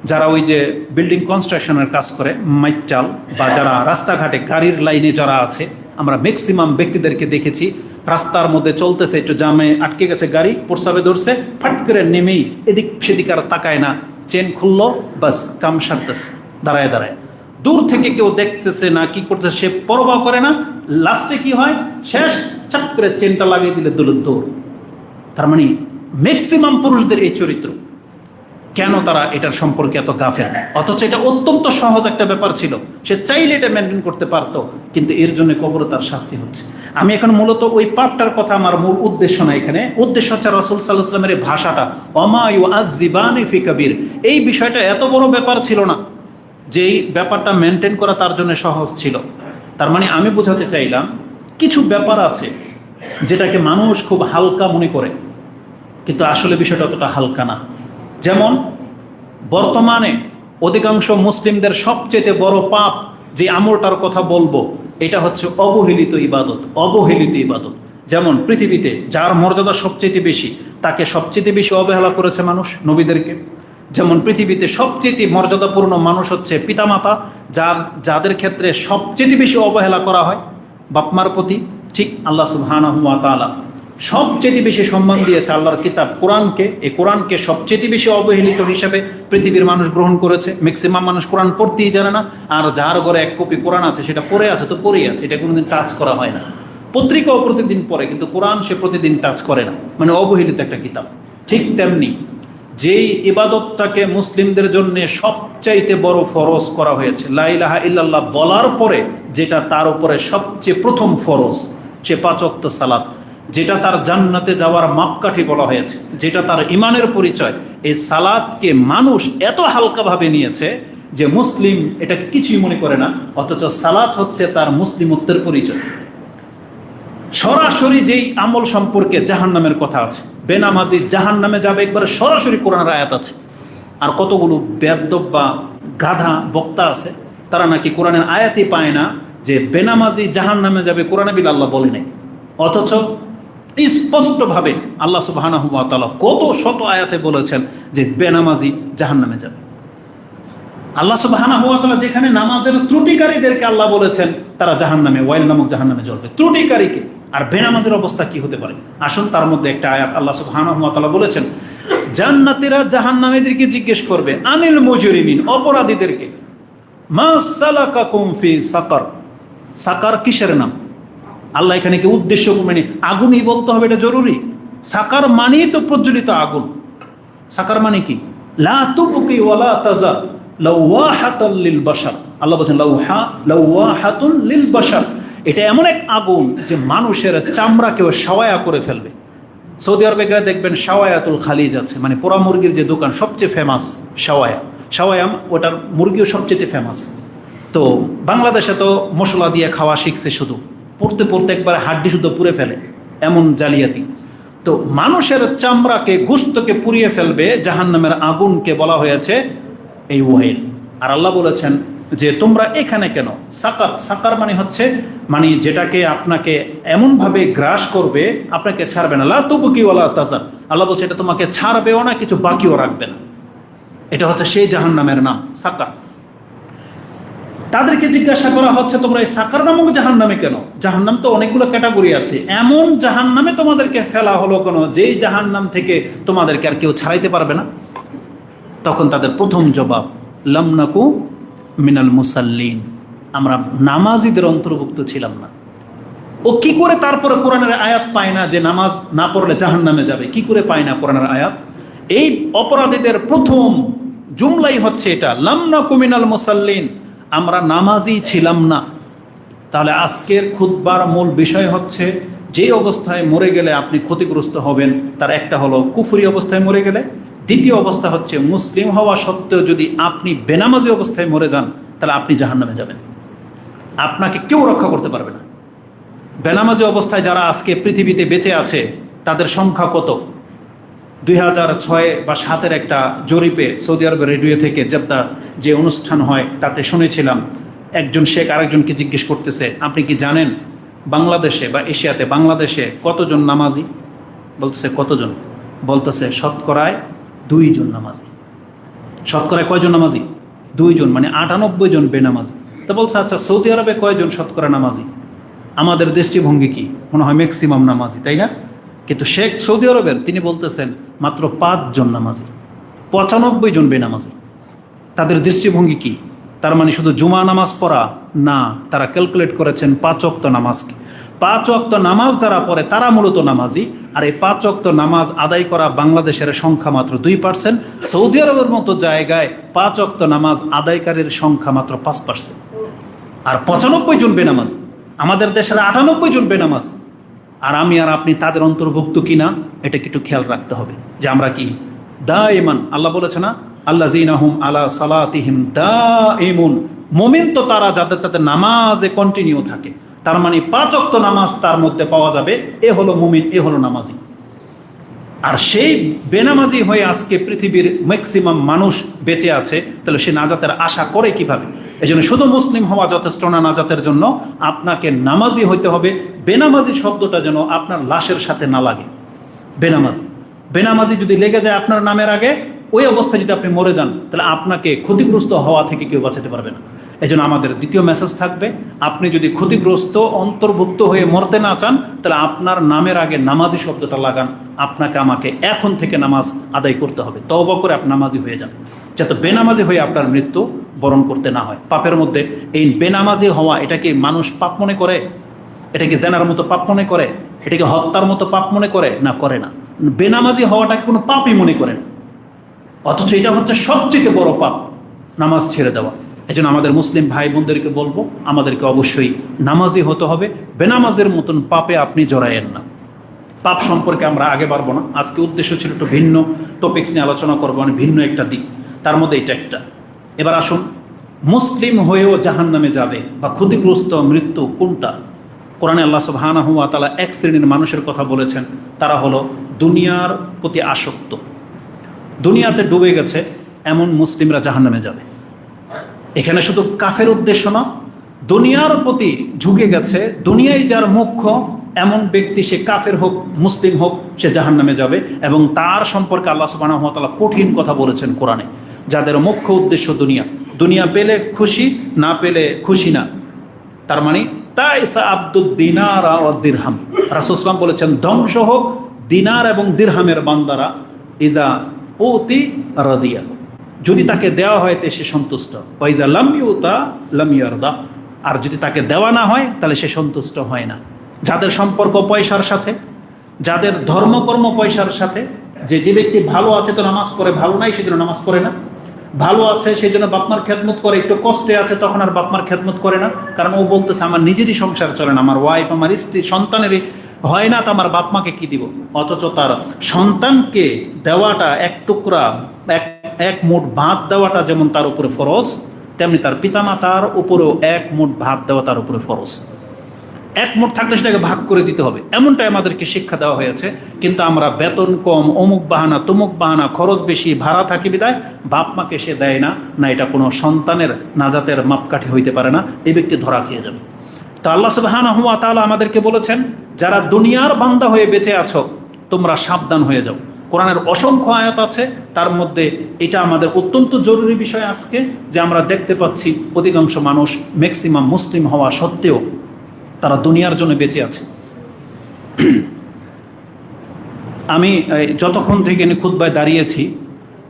যারা ওই যে বিল্ডিং কনস্ট্রাকশনের কাজ করে মাইটাল, বা যারা রাস্তাঘাটে গাড়ির লাইনে যারা আছে, আমরা ম্যাক্সিমাম ব্যক্তিদেরকে দেখেছি রাস্তার মধ্যে চলতেছে, একটু জামে আটকে গেছে গাড়ি, প্রস্রাবে ধরছে, ফাট করে নেমেই এদিক সেদিক আর তাকায় না, চেন খুললো, বাস কাম সারতেছে দাঁড়ায় দাঁড়ায়। দূর থেকে কেউ দেখতেছে না, কি করতেছে সে পরোয়া করে না। লাস্টে কি হয়, শেষ চাপ করে চেনটা লাগিয়ে দিলে দৌড়। তার মানে ম্যাক্সিমাম পুরুষদের এই চরিত্র। কেন তারা এটার সম্পর্কে এত গাফেল? অথচ এটা অত্যন্ত সহজ একটা ব্যাপার ছিল, সে চাইলে এটা মেনটেন করতে পারতো, কিন্তু এর জন্য কবরে তার শাস্তি হচ্ছে। আমি এখন মূলত ওই পাপটার কথা আমার মূল উদ্দেশ্য না, এখানে উদ্দেশ্য হচ্ছে রাসূল সাল্লাল্লাহু আলাইহি ওয়াসাল্লামের এই ভাষাটা, ওমা ইউআযযিবানি ফি কাবীর। এই বিষয়টা এত বড় ব্যাপার ছিল না যে এই ব্যাপারটা মেনটেন করা তার জন্য সহজ ছিল। তার মানে আমি বোঝাতে চাইলাম, কিছু ব্যাপার আছে যেটাকে মানুষ খুব হালকা মনে করে, কিন্তু আসলে বিষয়টা অতটা হালকা না। যেমন বর্তমানে অধিকাংশ মুসলিমদের সবচেয়ে বড় পাপ যে আমলটার কথা বলবো, এটা হচ্ছে অবহেলিত ইবাদত। অবহেলিত ইবাদত, যেমন পৃথিবীতে যার মর্যাদা সবচেয়ে বেশি, তাকে সবচেয়ে বেশি অবহেলা করেছে মানুষ, নবীদেরকে। যেমন পৃথিবীতে সবচেয়ে মর্যাদাপূর্ণ মানুষ হচ্ছে পিতামাতা, যাদের ক্ষেত্রে সবচেয়ে বেশি অবহেলা করা হয় বাপমার প্রতি, ঠিক আল্লাহ সুবহানাহু ওয়া তাআলা সবচেয়ে বেশি সম্মান দিয়েছে আল্লাহর কিতাব কোরআনকে। এই কোরআনকে সবচেয়ে বেশি অবহেলিত হিসেবে পৃথিবীর মানুষ গ্রহণ করেছে। ম্যাক্সিমাম মানুষ কোরআন পড়তেই জানে না, আর যার ঘরে এক কপি কোরআন আছে সেটা পড়ে আছে তো পড়েই আছে, এটা কোনোদিন টাচ করা হয় না। পত্রিকাও প্রতিদিন পড়ে, কিন্তু কোরআন সে প্রতিদিন টাচ করে না, মানে অবহেলিত একটা কিতাব। ঠিক তেমনি যেই ইবাদতটাকে মুসলিমদের জন্য সবচাইতে বড় ফরজ করা হয়েছে, লা ইলাহা ইল্লাল্লাহ বলার পরে যেটা তার উপরে সবচেয়ে প্রথম ফরজ, সে 5 ওয়াক্ত সালাত, যেটা তার জান্নাতে যাওয়ার মাপকাঠি বলা হয়েছে, যেটা তার ইমানের পরিচয়। এই সালাতকে মানুষ এত হালকাভাবে নিয়েছে যে মুসলিম এটাকে কিছুই মনে করে না, অথচ সালাত হচ্ছে তার মুসলিমত্বের পরিচয়। সরাসরি যেই আমল সম্পর্কে জাহান্নামের কথা আছে, বেনামাজি জাহান্নামে যাবে, একবারে সরাসরি কোরআনের আয়াত আছে। আর কতগুলো বেয়াদব বা গাধা বক্তা আছে, তারা নাকি কোরআনের আয়াতই পায় না যে বেনামাজি জাহান্নামে যাবে, কোরআনে বিল আল্লাহ বলে নাই। অথচ স্পষ্টভাবে আল্লাহ সুবহানাহু ওয়া তাআলা কত শত আয়াতে বলেছেন যে বেনামাজি জাহান্নামে যাবে। আল্লাহ সুবহানাহু ওয়া তাআলা যেখানে নামাজের ত্রুটিকারীদেরকে আল্লাহ বলেছেন তারা জাহান্নামে, ওয়াইল নামক জাহান্নামে জ্বলবে, ত্রুটিকারীকে। আর বেনামাজের অবস্থা কি হতে পারে? আসুন তার মধ্যে একটা আয়াত আল্লাহ সুবহানাহু ওয়া তাআলা বলেছেন, জান্নাতীরা জাহান্নামীদেরকে জিজ্ঞেস করবে, আনিল মুজরিমিন, অপরাধীদেরকে, মা সালাকাকুম ফি সাকার। সাকার কিসের নাম? আল্লাহ এখানে কি উদ্দেশ্য, মানে আগুনই বলতে হবে এটা জরুরি? সাকার মানেই তো প্রজ্বলিত আগুন। সাকার মানে কি? লা তুবকি ওয়ালা তাজার লাওয়াহাতুল লিল বাশার। আল্লাহ বলেন লাওয়াহাতুল লিল বাশার, এটা এমন এক আগুন যে মানুষের চামড়াকেও সাওয়ায়া করে ফেলবে। সৌদি আরবে গিয়ে দেখবেন শাওয়ায়াতুল খালিজ আছে, মানে পোড়া মুরগির যে দোকান সবচেয়ে ফেমাস শাওয়ায়া, ওটার মুরগিও সবচেয়ে ফেমাস। তো বাংলাদেশে তো মশলা দিয়ে খাওয়া শিখছে, শুধু পড়তে পড়তে একবার হাড্ডি শুদ্ধ পুড়ে ফেলে, এমন জালিয়াতি। তো মানুষের চামড়াকে, গোশতকে পুড়িয়ে ফেলবে জাহান্নামের আগুনকে বলা হয়েছে এই ওয়াইল। আর আল্লাহ বলেছেন যে তোমরা এখানে কেন? সাকার, সাকার মানে হচ্ছে মানে যেটাকে আপনাকে এমনভাবে গ্রাস করবে, আপনাকে ছাড়বে না। লা তুবকি ওয়ালা তাজার, আল্লাহ বলছে এটা তোমাকে ছাড়বেও না, কিছু বাকিও রাখবে না। এটা হচ্ছে সেই জাহান্নামের নাম, সাকার। তাদেরকে জিজ্ঞাসা করা হচ্ছে তোমরা এই সাকার নামক জাহান্নামে কেন? জাহান্নাম তো অনেকগুলো ক্যাটাগরি আছে, এমন জাহান্নামে তোমাদেরকে ফেলা হলো কেন যেই জাহান্নাম থেকে তোমাদেরকে আর কেউ ছাড়াইতে পারবে না? তখন তাদের প্রথম জবাব, লাম নাকু মিনাল মুসাল্লিন, আমরা নামাজিদের অন্তর্ভুক্ত ছিলাম না। ও কি করে তারপরে কোরআনের আয়াত পায় না যে নামাজ না পড়লে জাহান্নামে যাবে? কি করে পায় না কোরআনের আয়াত? এই অপরাধীদের প্রথম জুমলাই হচ্ছে এটা, লাম নাকু মিনাল মুসাল্লিন, আমরা নামাজি ছিলাম না। তাহলে আজকের খুতবার মূল বিষয় হচ্ছে যে অবস্থায় মরে গেলে আপনি ক্ষতিগ্রস্ত হবেন, তার একটা হলো কুফরি অবস্থায় মরে গেলে, দ্বিতীয় অবস্থা হচ্ছে মুসলিম হওয়া সত্ত্বেও যদি আপনি বেনামাজি অবস্থায় মরে যান তাহলে আপনি জাহান্নামে যাবেন, আপনাকে কেউ রক্ষা করতে পারবে না। বেনামাজি অবস্থায় যারা আজকে পৃথিবীতে বেঁচে আছে তাদের সংখ্যা কত? 2006 বা 2007 একটা জরিপে সৌদি আরবের রেডিও থেকে জেদ্দা যে অনুষ্ঠান হয় তাতে শুনেছিলাম, একজন শেখ আরেকজনকে জিজ্ঞেস করতেছে, আপনি কি জানেন বাংলাদেশে বা এশিয়াতে বাংলাদেশে কতজন নামাজি? বলতেছে কতজন? বলতেছে শতকরায় 2 জন নামাজি। শতকরায় কয়জন নামাজি? 2 জন, মানে 98 জন বেনামাজি। তো বলছে আচ্ছা সৌদি আরবে কয়জন শতকরা নামাজি? আমাদের দৃষ্টিভঙ্গি কি মনে হয় ম্যাক্সিমাম নামাজি, তাই না? কিন্তু শেখ সৌদি আরবের তিনি বলতেছেন মাত্র 5 জন নামাজি, 95 জন বেনামাজি। তাদের দৃষ্টিভঙ্গি কি? তার মানে শুধু জুমা নামাজ পড়া না, তারা ক্যালকুলেট করেছেন 5 ওয়াক্ত নামাজকে। 5 ওয়াক্ত নামাজ যারা পড়ে তারা মূলত নামাজি। আর এই 5 ওয়াক্ত নামাজ আদায় করা বাংলাদেশের সংখ্যা মাত্র 2%। সৌদি আরবের মতো জায়গায় 5 ওয়াক্ত নামাজ আদায়কারীর সংখ্যা মাত্র 5%। আর 95 জন বেনামাজ। আমাদের দেশের 98 জন বেনামাজ। আর আমি আর আপনি তাদের অন্তর্ভুক্ত কিনা এটা একটু খেয়াল রাখতে হবে যে আমরা কি দাইমান, আল্লাহ বলেছে না আল্লাযীনাহুম আলা সালাতিহিম দাইমুন, মুমিন তো তারা যাদের তাদের নামাজে কন্টিনিউ থাকে। তার মানে 5 ওয়াক্ত নামাজ তার মধ্যে পাওয়া যাবে, এ হলো মুমিন, এ হলো নামাজি। আর সেই বেনামাজি হয়ে আজকে পৃথিবীর ম্যাক্সিমাম মানুষ বেঁচে আছে, তাহলে সে নাজাতের আশা করে কিভাবে? এই জন্য শুধু মুসলিম হওয়া যথেষ্ট না নাজাতের জন্য, আপনাকে নামাজি হইতে হবে। বেনামাজি শব্দটা যেন আপনার লাশের সাথে না লাগে। বেনামাজি, বেনামাজি যদি লেগে যায় আপনার নামের আগে, ওই অবস্থায় যদি আপনি মরে যান তাহলে আপনাকে ক্ষতিগ্রস্ত হওয়া থেকে কেউ বাঁচাতে পারবে না। এই জন্য আমাদের দ্বিতীয় মেসেজ থাকবে, আপনি যদি ক্ষতিগ্রস্ত অন্তর্ভুক্ত হয়ে মরতে না চান তাহলে আপনার নামের আগে নামাজি শব্দটা লাগান। আপনাকে আমাকে এখন থেকে নামাজ আদায় করতে হবে, তওবা করে আপনি নামাজি হয়ে যান, যাতে বেনামাজি হয়ে আপনার মৃত্যু বরণ করতে না হয়। পাপের মধ্যে এই বেনামাজি হওয়া, এটাকে মানুষ পাপ মনে করে? এটাকে জেনার মতো পাপ মনে করে? এটাকে হত্যার মতো পাপ মনে করে? না, করে না। বেনামাজি হওয়াটাকে কোনো পাপই মনে করে না, অথচ এটা হচ্ছে সবচেয়ে বড় পাপ, নামাজ ছেড়ে দেওয়া। এই জন্য আমাদের মুসলিম ভাই বোনদেরকে বলবো, আমাদেরকে অবশ্যই নামাজি হতে হবে। বেনামাজের মতন পাপে আপনি জড়ায়েন না। পাপ সম্পর্কে আমরা আগে পারবো না, আজকে উদ্দেশ্য ছিল একটু ভিন্ন টপিকস নিয়ে আলোচনা করবো, মানে ভিন্ন একটা দিক, তার মধ্যে এটা একটা। এবার আসুন, মুসলিম হয়েও জাহান্নামে যাবে বা ক্ষতিগ্রস্ত মৃত্যু কোনটা? কোরআনে আল্লাহ সুবহানাহু ওয়া তাআলা এক শ্রেণীর মানুষের কথা বলেছেন, তারা হলো দুনিয়ার প্রতি আসক্ত, দুনিয়াতে ডুবে গেছে এমন মুসলিমরা জাহান্নামে যাবে। এখানে শুধু কাফের উদ্দেশ্য না, দুনিয়ার প্রতি ঝুঁকে গেছে, দুনিয়ায় যার মুখ্য এমন ব্যক্তি, সে কাফের হোক মুসলিম হোক, সে জাহান্নামে যাবে। এবং তার সম্পর্কে আল্লাহ সুবহানাহু ওয়া তাআলা কঠিন কথা বলেছেন কোরআনে, যাদের মুখ্য উদ্দেশ্য দুনিয়া, দুনিয়া পেলে খুশি, না পেলে খুশি না। তার মানে তাইসা আব্দুদ দিনার ওয়া দিরহাম, রাসূল সাল্লাল্লাহু আলাইহি ওয়াসাল্লাম বলেছেন ধ্বংস হোক দিনার এবং দিরহামের বান্দারা, ইজা উতি রাদিয়া, যদি তাকে দেওয়া হয় তে সে সন্তুষ্ট, ওয়াইজা লাম ইউতা লাম ইয়ারদা, আর যদি তাকে দেওয়া না হয় তাহলে সে সন্তুষ্ট হয় না। যাদের সম্পর্ক পয়সার সাথে, যাদের ধর্মকর্ম পয়সার সাথে, যে ব্যক্তি ভালো আছে তো নামাজ পড়ে, ভালো নাই সেজন্য নামাজ পড়ে না, ভালো আছে সেই জন্য বাপমার খেদমত করে, একটু কষ্টে আছে তখন আর বাপমার খেদমত করে না, কারণ ও বলতেছে আমার নিজেরই সংসার চলে না, আমার ওয়াইফ আমার স্ত্রী সন্তানেরই হয় না, তো আমার বাপমাকে কি দিব। অথচ তার সন্তানকে দেওয়াটা এক টুকরা, এক মুঠ ভাত দেওয়াটা যেমন তার উপরে ফরজ, তেমনি তার পিতামাতার উপরেও এক মুঠ ভাত দেওয়া তার উপরে ফরজ। এক মুঠ থাকলে সেটাকে ভাগ করে দিতে হবে, এমনটাই আমাদেরকে শিক্ষা দেওয়া হয়েছে। কিন্তু আমরা বেতন কম, অমুক বাহানা তমুক বাহানা, খরচ বেশি, ভাড়া থাকি বিদায় বাপ মাকে সে দেয় না, না এটা কোনো সন্তানের নাজাতের মাপকাঠি হইতে পারে না, এই ব্যক্তি ধরা খেয়ে যাবে। তো আল্লাহ সুবহানাহু ওয়া তাআলা আমাদেরকে বলেছেন, যারা দুনিয়ার বান্দা হয়ে বেঁচে আছো তোমরা সাবধান হয়ে যাও। কোরআনের অসংখ্য আয়াত আছে, তার মধ্যে এটা আমাদের অত্যন্ত জরুরি বিষয় আজকে, যে আমরা দেখতে পাচ্ছি অধিকাংশ মানুষ, ম্যাক্সিমাম মুসলিম হওয়া সত্ত্বেও তারা দুনিয়ার জন্য বেঁচে আছে। আমি যতক্ষণ থেকে খুতবায় দাঁড়িয়েছি,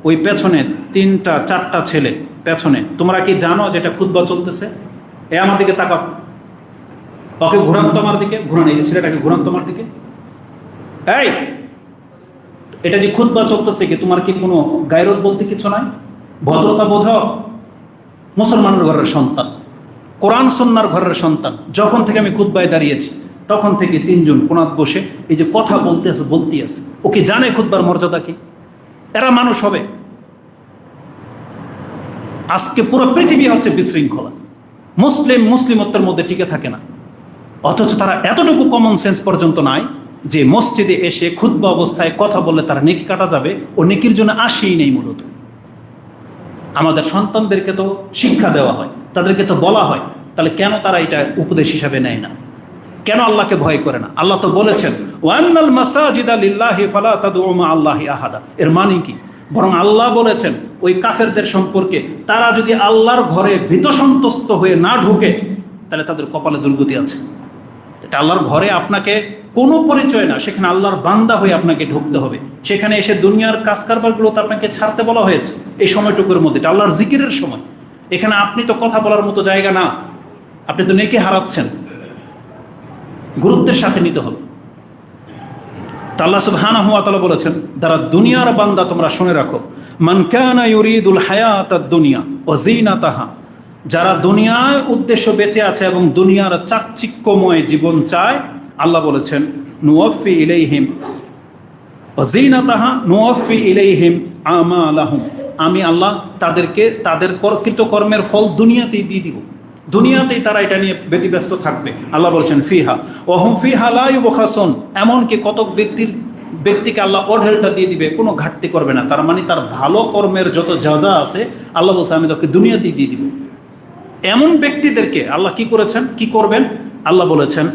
ওই পেছনে 3-4টা ছেলে পেছনে, তোমরা কি জানো যে এটা খুতবা চলতেছে? এ আমার দিকে তাকাও, ওকে ঘুরান তোমার দিকে, ঘুরান, এই ছেলেটাকে ঘুরান তোমার দিকে। এই, এটা যে খুতবা চলতেছে, কি তোমার কি কোনো গায়রত বলতে কিছু নাই? ভদ্রতা বোঝো? মুসলমানের ঘরের সন্তান, কোরআন সুন্নাহর ঘরের সন্তান। যখন থেকে আমি খুতবায় দাঁড়িয়েছি তখন থেকে 3জন কোনাত বসে এই যে কথা বলতেই আছে। ওকে জানে খুতবার মর্যাদা কি? এরা মানুষ হবে? আজকে পুরো পৃথিবী হচ্ছে বিশৃঙ্খলা, মুসলিমত্বের মধ্যে টিকে থাকে না। অথচ তারা এতটুকু কমন সেন্স পর্যন্ত নাই যে মসজিদে এসে খুতবা অবস্থায় কথা বললে তারা নেকি কাটা যাবে, ও নেকির জন্য আসেই নেই। মূলত আমাদের সন্তানদেরকে তো শিক্ষা দেওয়া হয়, তাদেরকে তো বলা হয়, তাহলে কেন তারা এটা উপদেশ হিসাবে নেয় না? কেন আল্লাহকে ভয় করে না? আল্লাহ তো বলেছেন, ওয়ান্নাল মাসাজিদা লিল্লাহি ফালা তাদউ মা আল্লাহি আহাদা। এর মানে কি? বরং আল্লাহ বলেছেন ওই কাফেরদের সম্পর্কে, তারা যদি আল্লাহর ঘরে ভীত সন্ত্রস্ত হয়ে না ঢুকে তাহলে তাদের কপালে দুর্গতি আছে। এটা আল্লাহর ঘরে আপনাকে কোনো পরিচয় না, সেখানে আল্লাহর বান্দা হয়ে আপনাকে ঢুকতে হবে। সেখানে এসে দুনিয়ার কাজ কারবারগুলো তো আপনাকে ছাড়তে বলা হয়েছে এই সময়টুকুর মধ্যে। এটা আল্লাহর জিকিরের সময়। এখানে আপনি তো কথা বলার মতো জায়গা না, আপনি তো নেকি হারাচ্ছেন। গুরুত্বের সাথে নিতে হবে। তা আল্লাহ সুবহানাহু ওয়া তাআলা বলেছেন, যারা দুনিয়ার বান্দা তোমরা শুনে রাখো, মান কানা ইউরিদুল হায়াতাদ দুনিয়া ওয়া যিনাতাহা, যারা দুনিয়ার উদ্দেশ্য বেঁচে আছে এবং দুনিয়ার চাকচিক্যময় জীবন চায়, আল্লাহ বলেছেন নুওয়াফি ইলাইহিম ওয়া যিনাতাহা নুওয়াফি ইলাইহিম আমালাহুম, আমি আল্লাহ তাদেরকে তাদের কৃতকর্মের ফল দুনিয়াতেই দিয়ে দিব। দুনিয়াতেই তারা এটা নিয়ে ব্যতিব্যস্ত থাকবে। আল্লাহ বলছেন ফিহা ওয়াহুম ফিহা লা ইউবখাসুন, এমনকি কত ব্যক্তিকে আল্লাহ অঢেলটা দিয়ে দিবে, কোনো ঘাটতি করবে না। তার মানে তার ভালো কর্মের যত যা আছে আল্লাহ বলছে আমি তোকে দুনিয়াতেই দিয়ে দিব। এমন ব্যক্তিদেরকে আল্লাহ কি করেছেন, কি করবেন? আল্লাহ বলেছেন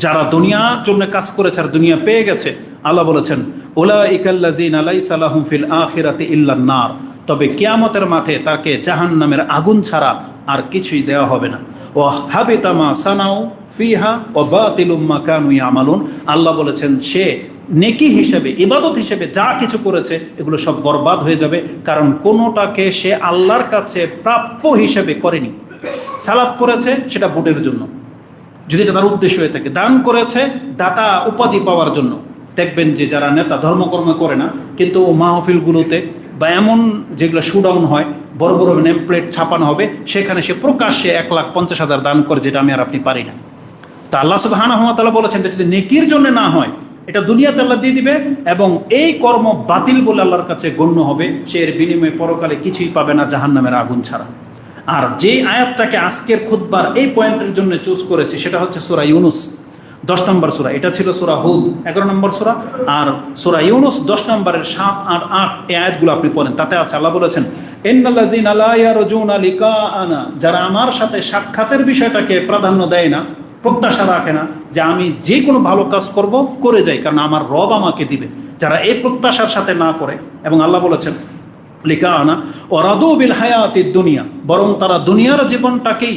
যারা দুনিয়ার জন্য কাজ করেছে আর দুনিয়া পেয়ে গেছে, আল্লাহ বলেছেন উলাইকাল্লাযিনা লাইসা লাহুম ফিল আখিরাতি ইল্লান নার, তবে কিয়ামতের মাঠে তাকে জাহান্নামের আগুন ছাড়া আর কিছুই দেওয়া হবে না। ও হাবিতা মা সানাউ ফিহা ওয়া বাতিলুম মা কানু ইয়ামালুন, আল্লাহ বলেছেন সে নেকি হিসেবে, ইবাদত হিসেবে যা কিছু করেছে এগুলো সব বরবাদ হয়ে যাবে, কারণ কোনোটাকে সে আল্লাহর কাছে প্রাপ্য হিসেবে করেনি। সালাত পড়েছে সেটা ভোটের জন্য, যদি এটা তার উদ্দেশ্য হয়ে থাকে। দান করেছে দাতা উপাধি পাওয়ার জন্য। দেখবেন যে যারা নেতা ধর্মকর্ম করে না, কিন্তু মাহফিলগুলোতে বা এমন যেগুলো শুডাউন হয়, বড় বড় নেম প্লেট ছাপানো হবে, সেখানে সে প্রকাশ্যে 1,50,000 দান করে, যেটা আমি আর আপনি পারি না। তা আল্লাহ সুবহানাহু ওয়া তাআলা বলেছেন যদি নেকির জন্য না হয়, এটা দুনিয়াতে আল্লাহ দিয়ে দিবে, এবং এই কর্ম বাতিল বলে আল্লাহর কাছে গণ্য হবে। সে এর বিনিময়ে পরকালে কিছুই পাবে না জাহান্নামের আগুন ছাড়া। আর যে আয়াতটাকে আজকের খুতবার এই পয়েন্টের জন্য চুজ করেছি সেটা হচ্ছে সূরা ইউনুস 10 নম্বর সূরা। এটা ছিল সূরা হুদ 11 নম্বর সূরা, আর সূরা ইউনুস 10 নম্বরের 7, 8, 8 এই আয়াতগুলো আপনি পড়েন। তাতে আছে আল্লাহ বলেছেন ইন্নাল্লাযিনা লা ইয়ারজুনা লিকাআনা, যারা আমার সাথে সাক্ষাতের বিষয়টাকে প্রাধান্য দেয় না, প্রত্যাশা রাখে না যে আমি যে কোনো ভালো কাজ করব, করে যাই কারণ আমার রব আমাকে দিবে, যারা এই প্রত্যাশার সাথে না করে, এবং আল্লাহ বলেছেন লিকাআনা ওয়ারাদু বিল হায়াতিদ দুনিয়া, বরং তারা দুনিয়ার জীবনটাকেই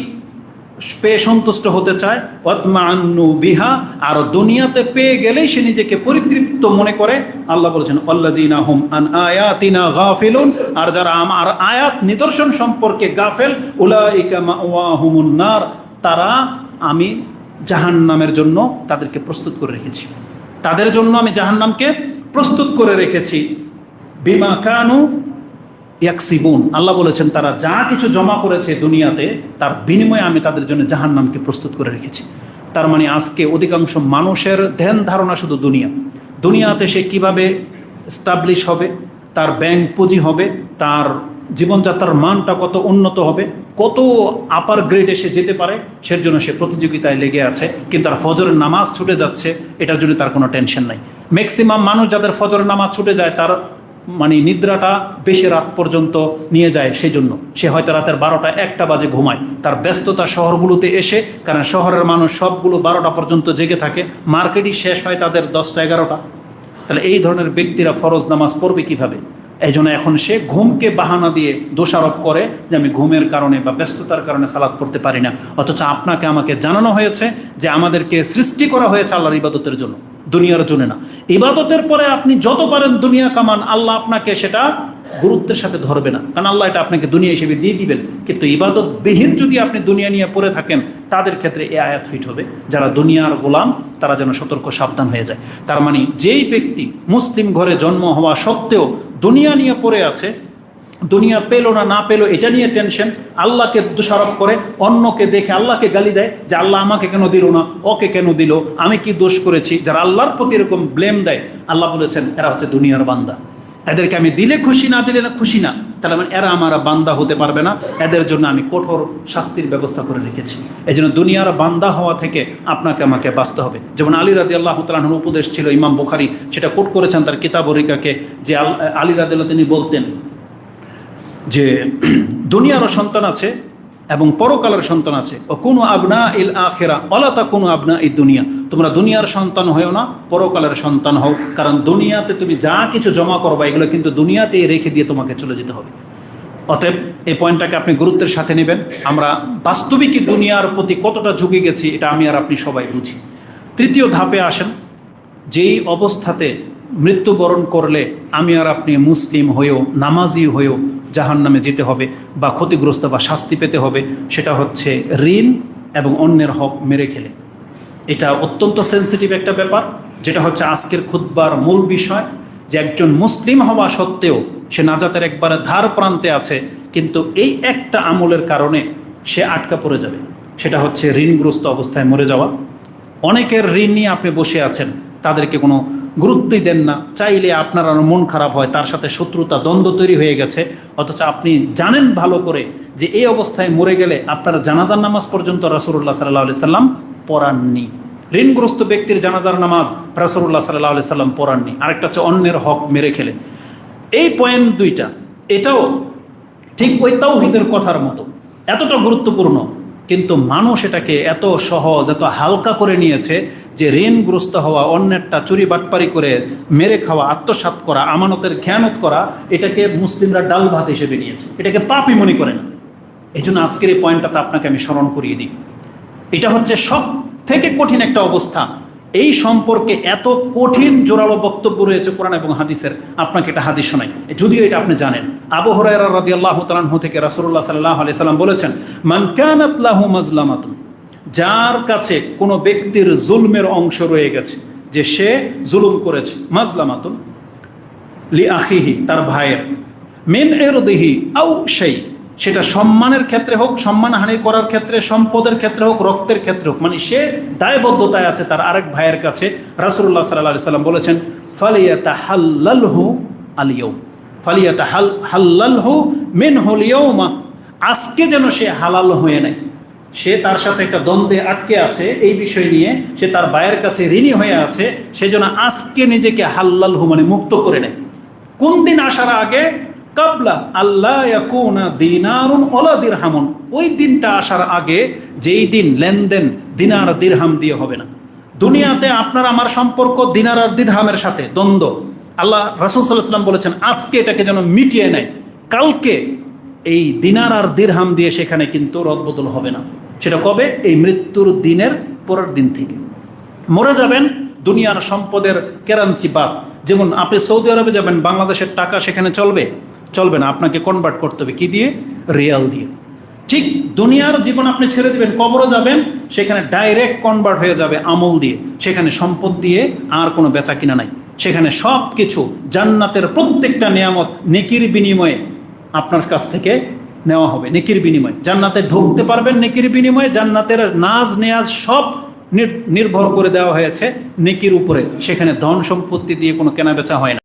পেয়ে সন্তুষ্ট হতে চায়, ওয়াতমাআন্নু বিহা, আর দুনিয়াতে পেয়ে গেলেই সে নিজেকে পরিতৃপ্ত মনে করে। আল্লাহ বলেছেন আল্লাযিনা হুম আন আয়াতিনা গাফিলুন, আর যারা আমার আয়াত নিদর্শন সম্পর্কে গাফেল, উলাইকা মাওয়াহুমুন নার, তারা আমি জাহান্নামের জন্য তাদেরকে প্রস্তুত করে রেখেছি। তাদের জন্য আমি জাহান্নামকে প্রস্তুত করে রেখেছি। বিমা কানু ইয়াকসিবুন, আল্লাহ বলেছেন তারা যা কিছু জমা করেছে দুনিয়াতে, তার বিনিময়ে আমি তাদের জন্য জাহান্নামকে প্রস্তুত করে রেখেছি। তার মানে আজকে অধিকাংশ মানুষের ধ্যান ধারণা শুধু দুনিয়াতে সে কিভাবে এস্টাবলিশ হবে, তার ব্যাংক পুঁজি হবে, তার জীবনযাত্রার মানটা কত উন্নত হবে, কত আপার গ্রেডে সে যেতে পারে, সের জন্য সে প্রতিযোগিতায় লেগে আছে। কিন্তু তার ফজরের নামাজ ছুটে যাচ্ছে, এটার জন্য তার কোনো টেনশন নাই। ম্যাক্সিমাম মানুষ যাদের ফজরের নামাজ ছুটে যায়, তার মানে নিদ্রাটা বেশি রাত পর্যন্ত নিয়ে যায়, সেই জন্য সে হয়তো রাতের 12টা 1টা বাজে ঘুমায়। তার ব্যস্ততা শহরগুলোতে এসে, কারণ শহরের মানুষ সবগুলো 12টা পর্যন্ত জেগে থাকে, মার্কেটই শেষ হয় তাদের 10টা 11টা। তাহলে এই ধরনের ব্যক্তিরা ফরজ নামাজ পড়বে কিভাবে? এই জন্য এখন সে ঘুমকে বাহানা দিয়ে দোষারোপ করে যে আমি ঘুমের কারণে বা ব্যস্ততার কারণে সালাত পড়তে পারি না। অথচ আপনাকে আমাকে জানানো হয়েছে যে আমাদেরকে সৃষ্টি করা হয়েছে আল্লাহর ইবাদতের জন্য, দুনিয়ার জন্য না। ইবাদতের পরে আপনি যত পারেন দুনিয়া কামান, আল্লাহ আপনাকে সেটা গুরুত্বের সাথে ধরবে না, কারণ আল্লাহ এটা আপনাকে দুনিয়া হিসেবে দিয়ে দিবেন। কিন্তু ইবাদত বিহীন যদি আপনি দুনিয়া নিয়ে পড়ে থাকেন, তাদের ক্ষেত্রে এই আয়াত ফিট হবে। যারা দুনিয়ার গোলাম তারা যেন সতর্ক সাবধান হয়ে যায়। তার মানে যেই ব্যক্তি মুসলিম ঘরে জন্ম হওয়া সত্ত্বেও দুনিয়া নিয়ে পড়ে আছে, দুনিয়া পেলো না পেলো এটা নিয়ে টেনশন, আল্লাহকে দোষারোপ করে, অন্যকে দেখে আল্লাহকে গালি দেয় যে আল্লাহ আমাকে কেন দিল না, ওকে কেন দিল, আমি কি দোষ করেছি, যারা আল্লাহর প্রতি এরকম ব্লেম দেয়, আল্লাহ বলেছেন এরা হচ্ছে দুনিয়ার বান্দা। এদেরকে আমি দিলে খুশি, না দিলে না খুশি না, তাহলে এরা আমার বান্দা হতে পারবে না। এদের জন্য আমি কঠোর শাস্তির ব্যবস্থা করে রেখেছি। এই জন্য দুনিয়ার বান্দা হওয়া থেকে আপনাকে আমাকে বাঁচতে হবে। যেমন আলী রাদিয়াল্লাহু তাআলা আনহুর উপদেশ ছিল, ইমাম বুখারী সেটা কোট করেছেন তার কিতাব রিকাকে, যে আলী রাদিয়াল্লাহু তিনি বলতেন যে দুনিয়ারও সন্তান আছে এবং পরকালের সন্তান আছে। ও কোনো আবনা ইল আখিরা অলাতা কোনো আবনা এই দুনিয়া, তোমরা দুনিয়ার সন্তান হয়েও না, পরকালের সন্তান হও, কারণ দুনিয়াতে তুমি যা কিছু জমা করবা এগুলো কিন্তু দুনিয়াতেই রেখে দিয়ে তোমাকে চলে যেতে হবে। অতএব এই পয়েন্টটাকে আপনি গুরুত্বের সাথে নেবেন। আমরা বাস্তবিকই দুনিয়ার প্রতি কতটা ঝুঁকে গেছি এটা আমি আর আপনি সবাই বুঝি। তৃতীয় ধাপে আসেন, যেই অবস্থাতে মৃত্যুবরণ করলে আমি আর আপনি মুসলিম হয়েও, নামাজি হয়েও জাহান্নামে যেতে হবে বা ক্ষতিগ্রস্ত বা শাস্তি পেতে হবে, সেটা হচ্ছে ঋণ এবং অন্যের হক মেরে খেলে। এটা অত্যন্ত সেন্সিটিভ একটা ব্যাপার, যেটা হচ্ছে আজকের খুতবার মূল বিষয়। যে একজন মুসলিম হওয়া সত্ত্বেও সে নাজাতের একবারে ধার প্রান্তে আছে, কিন্তু এই একটা আমলের কারণে সে আটকা পড়ে যাবে, সেটা হচ্ছে ঋণগ্রস্ত অবস্থায় মরে যাওয়া। অনেকের ঋণ নিয়ে আপনি বসে আছেন, তাদেরকে কোনো গুরুত্বই দেন না, চাইলে আপনার আরও মন খারাপ হয়, তার সাথে শত্রুতা দ্বন্দ্ব তৈরি হয়ে গেছে। অথচ আপনি জানেন ভালো করে যে এই অবস্থায় মরে গেলে আপনার জানাজার নামাজ পর্যন্ত রাসূলুল্লাহ সাল্লাল্লাহু আলাইহি সাল্লাম পড়াননি। ঋণগ্রস্ত ব্যক্তির জানাজার নামাজ রাসূলুল্লাহ সাল্লাল্লাহু আলাইহি সাল্লাম পড়াননি। আরেকটা হচ্ছে অন্যের হক মেরে খেলে। এই পয়েন্ট দুইটা, এটাও ঠিক ওই তাওহীদের কথার মতো এতটা গুরুত্বপূর্ণ, কিন্তু মানুষ এটাকে এত সহজ, এত হালকা করে নিয়েছে যে ঋণগ্রস্ত হওয়া, অন্যেরটা চুরি বাটপারি করে মেরে খাওয়া, আত্মসাৎ করা, আমানতের খেয়ানত করা, এটাকে মুসলিমরা ডাল ভাত হিসেবে নিয়েছে, এটাকে পাপই মনে করে না। এই জন্য আজকের এই পয়েন্টটাতে আপনাকে আমি স্মরণ করিয়ে দিই। এটা হচ্ছে সব থেকে কঠিন একটা অবস্থা। এই সম্পর্কে এত কঠিন জোরালো বক্তব্য রয়েছে কোরআন এবং হাদিসের। আপনাকে একটা হাদিস শোনাই, যদিও এটা আপনি জানেন। আবু হুরায়রা রাদিয়াল্লাহু তাআলা আনহু থেকে রাসূলুল্লাহ সাল্লাল্লাহু আলাইহি সাল্লাম বলেছেন, মান কানাত লাহু মাজলামাতুন, যার কাছে কোনো ব্যক্তির জুলমের অংশ রয়ে গেছে, যে সে জুলুম করেছে, মাজলামাতুন লি আখিহি, তার ভাইয়ের, মিন ইরদিহি আও শাই, সেটা সম্মানের ক্ষেত্রে হোক, সম্মানহানি করার ক্ষেত্রে, সম্পদের ক্ষেত্রে হোক, রক্তের ক্ষেত্রে হোক, মানে সে দায়বদ্ধতায় আছে তার আরেক ভাইয়ের কাছে। রাসূলুল্লাহ সাল্লাল্লাহু আলাইহি সাল্লাম বলেছেন, ফালিয়াতাহাল্লালহু আল-ইয়াউম, ফালিয়াতাহাল্লালহু মিনহুল ইয়াউমা, আজকে যেন সে হালাল হয়ে নেয়। সে তার সাথে একটা দ্বন্দ্বে আটকে আছে এই বিষয় নিয়ে, সে তার ভাইয়ের কাছে ঋণী হয়ে আছে, সেজন্য আজকে নিজেকে হাল্লালহু মানে মুক্ত করে নেয়। কোন দিন আসার আগে? কাবলা আল্লাহ ইয়াকুনা দিনারুন ওয়ালা দিরহামুন, ওই দিনটা আসার আগে যেই দিন লেনদেন দিনার দিরহাম দিয়ে হবে না। দুনিয়াতে আপনার আমার সম্পর্ক দিনার আর দিরহামের সাথে দ্বন্দ্ব, আল্লাহ রাসূল সাল্লাল্লাহু আলাইহি ওয়াসাল্লাম বলেছেন আজকে এটাকে যেন মিটিয়ে নেয়, কালকে এই দিনার আর দিরহাম দিয়ে সেখানে কিন্তু রদবদল হবে না। সেটা কবে? এই মৃত্যুর দিনের পরের দিন থেকে। মরে যাবেন, দুনিয়ার সম্পদের কেরাঞ্চি বাদ। যেমন আপনি সৌদি আরবে যাবেন, বাংলাদেশের টাকা সেখানে চলবে না, আপনাকে কনভার্ট করতে হবে কি দিয়ে? রিয়াল দিয়ে। ঠিক দুনিয়ার জীবন আপনি ছেড়ে দিবেন, কবরে যাবেন, সেখানে ডাইরেক্ট কনভার্ট হয়ে যাবে আমল দিয়ে, সেখানে সম্পদ দিয়ে আর কোনো বেচা কিনা নাই। সেখানে সব কিছু জান্নাতের প্রত্যেকটা নিয়ামত নেকির বিনিময়ে আপনার কাছ থেকে নেওয়া হবে, নেকির বিনিময়ে। জান্নাতে ঢুকতে পারবেন নেকির বিনিময়ে, জান্নাতের নাজ নেয়াজ সব নির্ভর করে দেওয়া হয়েছে নেকির উপরে। সেখানে ধন সম্পত্তি দিয়ে কোনো কেনা বেচা হয় না।